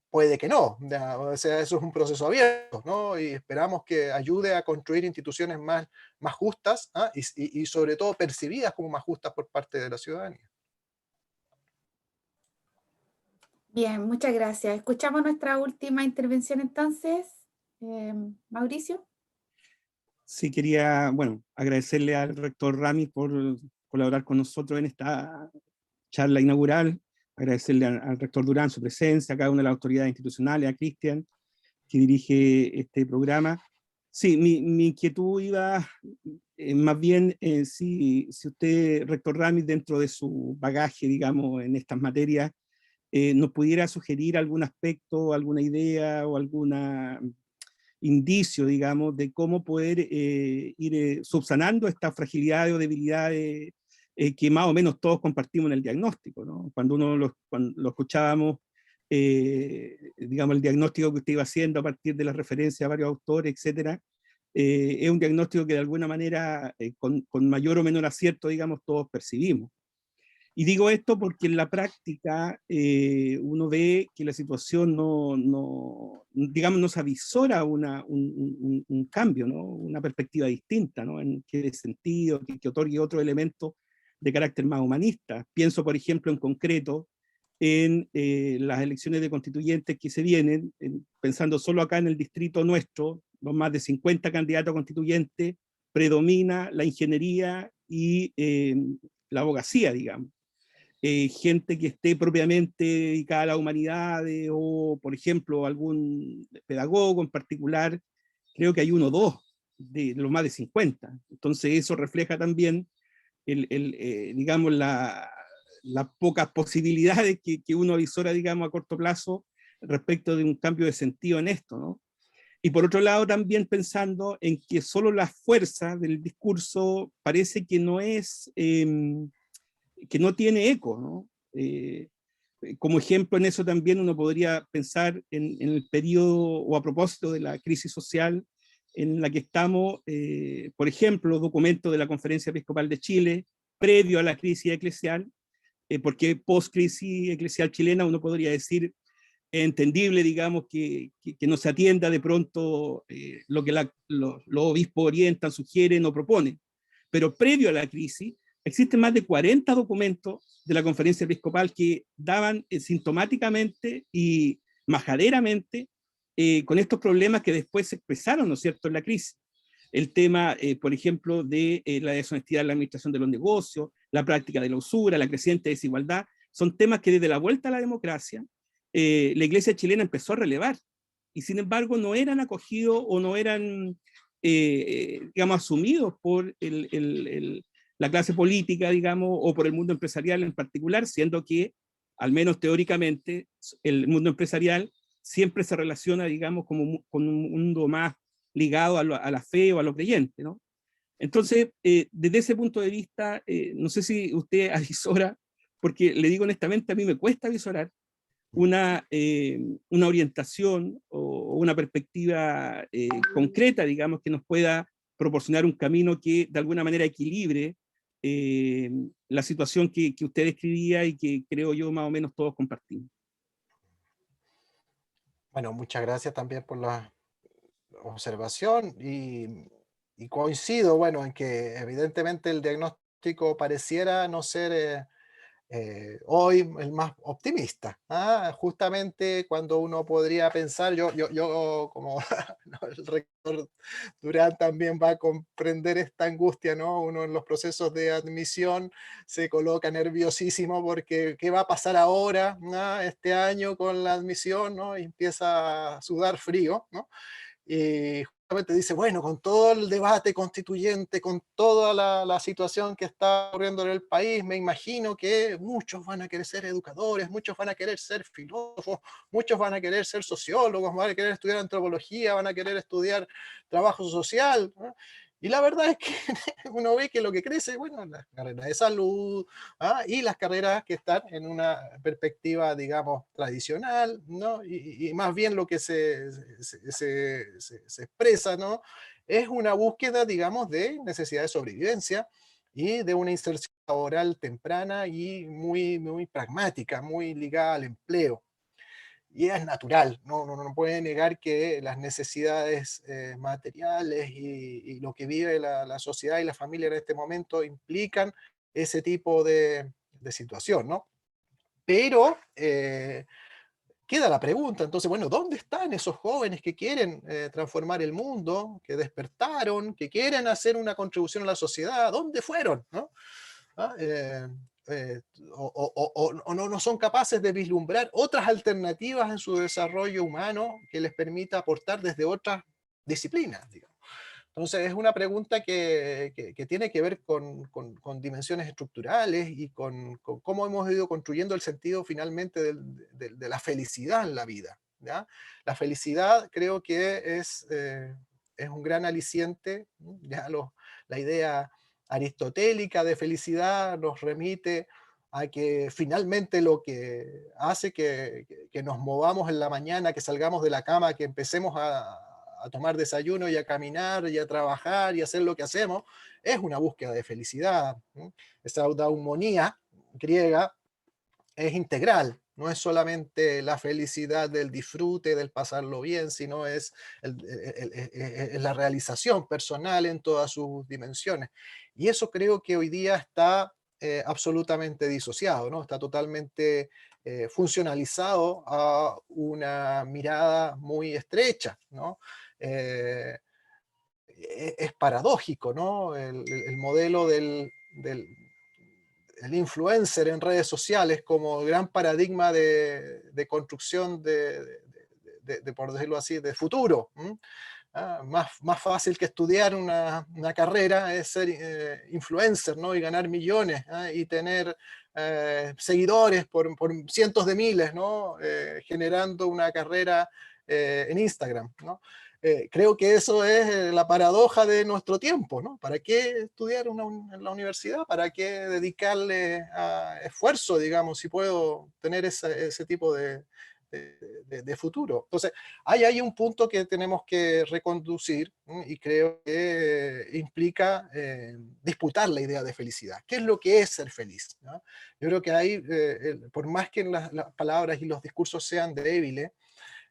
puede que no. O sea, eso es un proceso abierto, ¿no? Y esperamos que ayude a construir instituciones más justas, ¿ah? Y sobre todo percibidas como más justas por parte de la ciudadanía. Bien, muchas gracias. Escuchamos nuestra última intervención entonces. Mauricio. Sí, quería, bueno, agradecerle al rector Ramis por colaborar con nosotros en esta charla inaugural, agradecerle al rector Durán su presencia, a cada una de las autoridades institucionales, a Cristian, que dirige este programa. Sí, mi inquietud iba más bien si usted, rector Ramis, dentro de su bagaje, digamos, en estas materias, nos pudiera sugerir algún aspecto, alguna idea o alguna indicio, digamos, de cómo poder ir subsanando estas fragilidades o debilidades que más o menos todos compartimos en el diagnóstico, ¿no? Cuando cuando lo escuchábamos, digamos, el diagnóstico que usted iba haciendo a partir de la referencia a varios autores, etcétera, es un diagnóstico que de alguna manera, con mayor o menor acierto, digamos, todos percibimos. Y digo esto porque en la práctica uno ve que la situación digamos, nos avisora un cambio, ¿no? Una perspectiva distinta, ¿no? En qué sentido, que otorgue otro elemento de carácter más humanista. Pienso, por ejemplo, en concreto, en las elecciones de constituyentes que se vienen, pensando solo acá en el distrito nuestro, los más de 50 candidatos constituyentes, predomina la ingeniería y la abogacía, digamos. Gente que esté propiamente dedicada a la humanidad o, por ejemplo, algún pedagogo en particular, creo que hay uno o dos de los más de 50. Entonces eso refleja también, digamos, las pocas posibilidades que uno avisora, digamos, a corto plazo respecto de un cambio de sentido en esto, ¿no? Y por otro lado también pensando en que solo la fuerza del discurso parece que no es... que no tiene eco, ¿no? Como ejemplo en eso también uno podría pensar en el periodo o a propósito de la crisis social en la que estamos, por ejemplo, documentos de la Conferencia Episcopal de Chile, previo a la crisis eclesial, porque post-crisis eclesial chilena uno podría decir entendible, digamos, que no se atienda de pronto lo que los obispos orientan, sugieren o proponen. Pero previo a la crisis, existen más de 40 documentos de la Conferencia Episcopal que daban sintomáticamente y majaderamente con estos problemas que después se expresaron, ¿no es cierto?, en la crisis. El tema, por ejemplo, de la deshonestidad en la administración de los negocios, la práctica de la usura, la creciente desigualdad, son temas que desde la vuelta a la democracia la iglesia chilena empezó a relevar y sin embargo no eran acogidos o no eran, digamos, asumidos por la clase política, digamos, o por el mundo empresarial en particular, siendo que, al menos teóricamente, el mundo empresarial siempre se relaciona, digamos, como con un mundo más ligado a la fe o a lo creyente, ¿no? Entonces, desde ese punto de vista, no sé si usted avisora, porque le digo honestamente, a mí me cuesta avisorar una orientación o una perspectiva concreta, digamos, que nos pueda proporcionar un camino que de alguna manera equilibre la situación que usted describía y que creo yo más o menos todos compartimos. Bueno, muchas gracias también por la observación y y coincido, bueno, en que evidentemente el diagnóstico pareciera no ser hoy el más optimista. Justamente cuando uno podría pensar, yo como ¿no? El rector Durán también va a comprender esta angustia, ¿no? Uno en los procesos de admisión se coloca nerviosísimo porque ¿qué va a pasar ahora, ¿no? Este año con la admisión, ¿no? Y empieza a sudar frío, ¿no? Y justamente dice, bueno, con todo el debate constituyente, con toda la situación que está ocurriendo en el país, me imagino que muchos van a querer ser educadores, muchos van a querer ser filósofos, muchos van a querer ser sociólogos, van a querer estudiar antropología, van a querer estudiar trabajo social, ¿no? Y la verdad es que uno ve que lo que crece, bueno, las carreras de salud, y las carreras que están en una perspectiva, digamos, tradicional, ¿no? Y más bien lo que se expresa, ¿no? Es una búsqueda, digamos, de necesidad de sobrevivencia y de una inserción laboral temprana y muy pragmática, muy ligada al empleo. Y es natural, no puede negar que las necesidades materiales y lo que vive la sociedad y la familia en este momento implican ese tipo de situación, ¿no? Pero queda la pregunta, entonces, bueno, ¿dónde están esos jóvenes que quieren transformar el mundo, que despertaron, que quieren hacer una contribución a la sociedad? ¿Dónde fueron? ¿No? ¿Ah? O no son capaces de vislumbrar otras alternativas en su desarrollo humano que les permita aportar desde otras disciplinas, digamos. Entonces es una pregunta que tiene que ver con dimensiones estructurales y con cómo hemos ido construyendo el sentido finalmente de la felicidad en la vida, ¿ya? La felicidad creo que es un gran aliciente, ¿ya? La idea aristotélica de felicidad nos remite a que finalmente lo que hace que nos movamos en la mañana, que salgamos de la cama, que empecemos a tomar desayuno y a caminar y a trabajar y a hacer lo que hacemos, es una búsqueda de felicidad. Esa eudaimonia griega es integral, no es solamente la felicidad del disfrute, del pasarlo bien, sino es la realización personal en todas sus dimensiones. Y eso creo que hoy día está absolutamente disociado, ¿no? Está totalmente funcionalizado a una mirada muy estrecha, ¿no? Eh, es paradójico, ¿no? El modelo el influencer en redes sociales como gran paradigma de construcción por decirlo así, de futuro. Más fácil que estudiar una carrera es ser influencer, ¿no? Y ganar millones, y tener seguidores por cientos de miles, ¿no? Generando una carrera en Instagram, ¿no? Creo que eso es la paradoja de nuestro tiempo, ¿no? ¿Para qué estudiar en la universidad? ¿Para qué dedicarle a esfuerzo, digamos, si puedo tener ese tipo de futuro? Entonces, hay ahí un punto que tenemos que reconducir, y creo que implica disputar la idea de felicidad. ¿Qué es lo que es ser feliz? ¿No? Yo creo que ahí, por más que las palabras y los discursos sean débiles,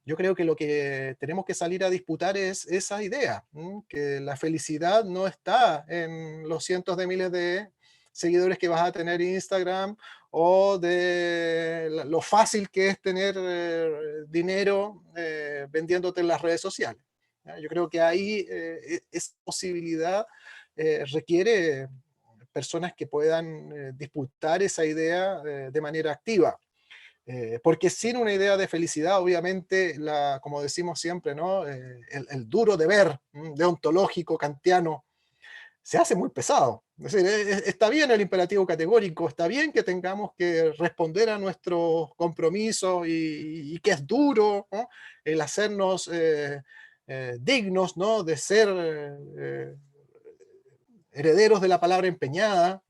yo creo que lo que tenemos que salir a disputar es esa idea, que la felicidad no está en los cientos de miles de seguidores que vas a tener en Instagram o de lo fácil que es tener dinero vendiéndote en las redes sociales. ¿Ya? Yo creo que ahí esa posibilidad requiere personas que puedan disputar esa idea de manera activa. Porque sin una idea de felicidad, obviamente, como decimos siempre, ¿no? El duro deber deontológico kantiano se hace muy pesado. Es decir, está bien el imperativo categórico, está bien que tengamos que responder a nuestros compromisos y que es duro, ¿no? El hacernos dignos, ¿no? De ser herederos de la palabra empeñada,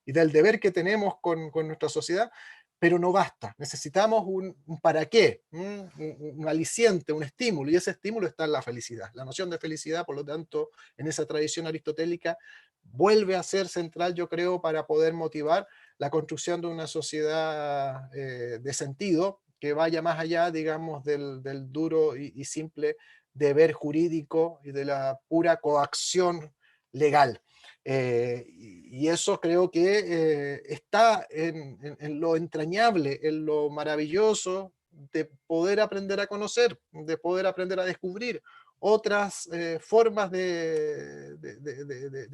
y del deber que tenemos con nuestra sociedad, pero no basta. Necesitamos un para qué, un aliciente, un estímulo, y ese estímulo está en la felicidad. La noción de felicidad, por lo tanto, en esa tradición aristotélica, vuelve a ser central, yo creo, para poder motivar la construcción de una sociedad de sentido que vaya más allá, digamos, del duro y simple deber jurídico y de la pura coacción legal. Y eso creo que está en lo entrañable, en lo maravilloso de poder aprender a conocer, de poder aprender a descubrir otras formas de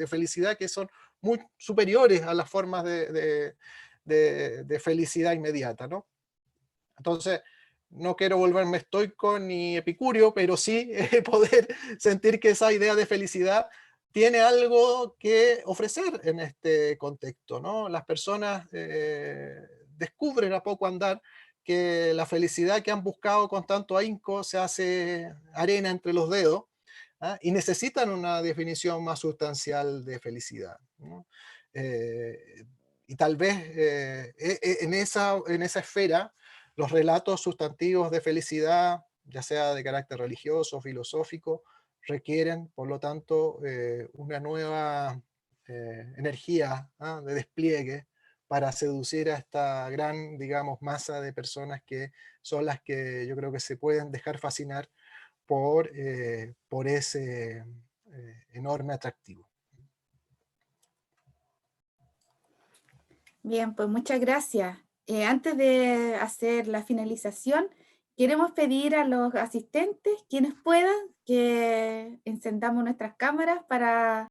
felicidad que son muy superiores a las formas de felicidad inmediata, ¿no? Entonces, no quiero volverme estoico ni epicúreo, pero sí poder sentir que esa idea de felicidad tiene algo que ofrecer en este contexto, ¿no? Las personas descubren a poco andar que la felicidad que han buscado con tanto ahínco se hace arena entre los dedos, ¿ah? Y necesitan una definición más sustancial de felicidad, ¿no? Y tal vez en esa esfera los relatos sustantivos de felicidad, ya sea de carácter religioso o filosófico, requieren, por lo tanto, una nueva energía, ¿ah? De despliegue para seducir a esta gran, digamos, masa de personas que son las que yo creo que se pueden dejar fascinar por ese enorme atractivo. Bien, pues muchas gracias. Antes de hacer la finalización, queremos pedir a los asistentes, quienes puedan, que encendamos nuestras cámaras para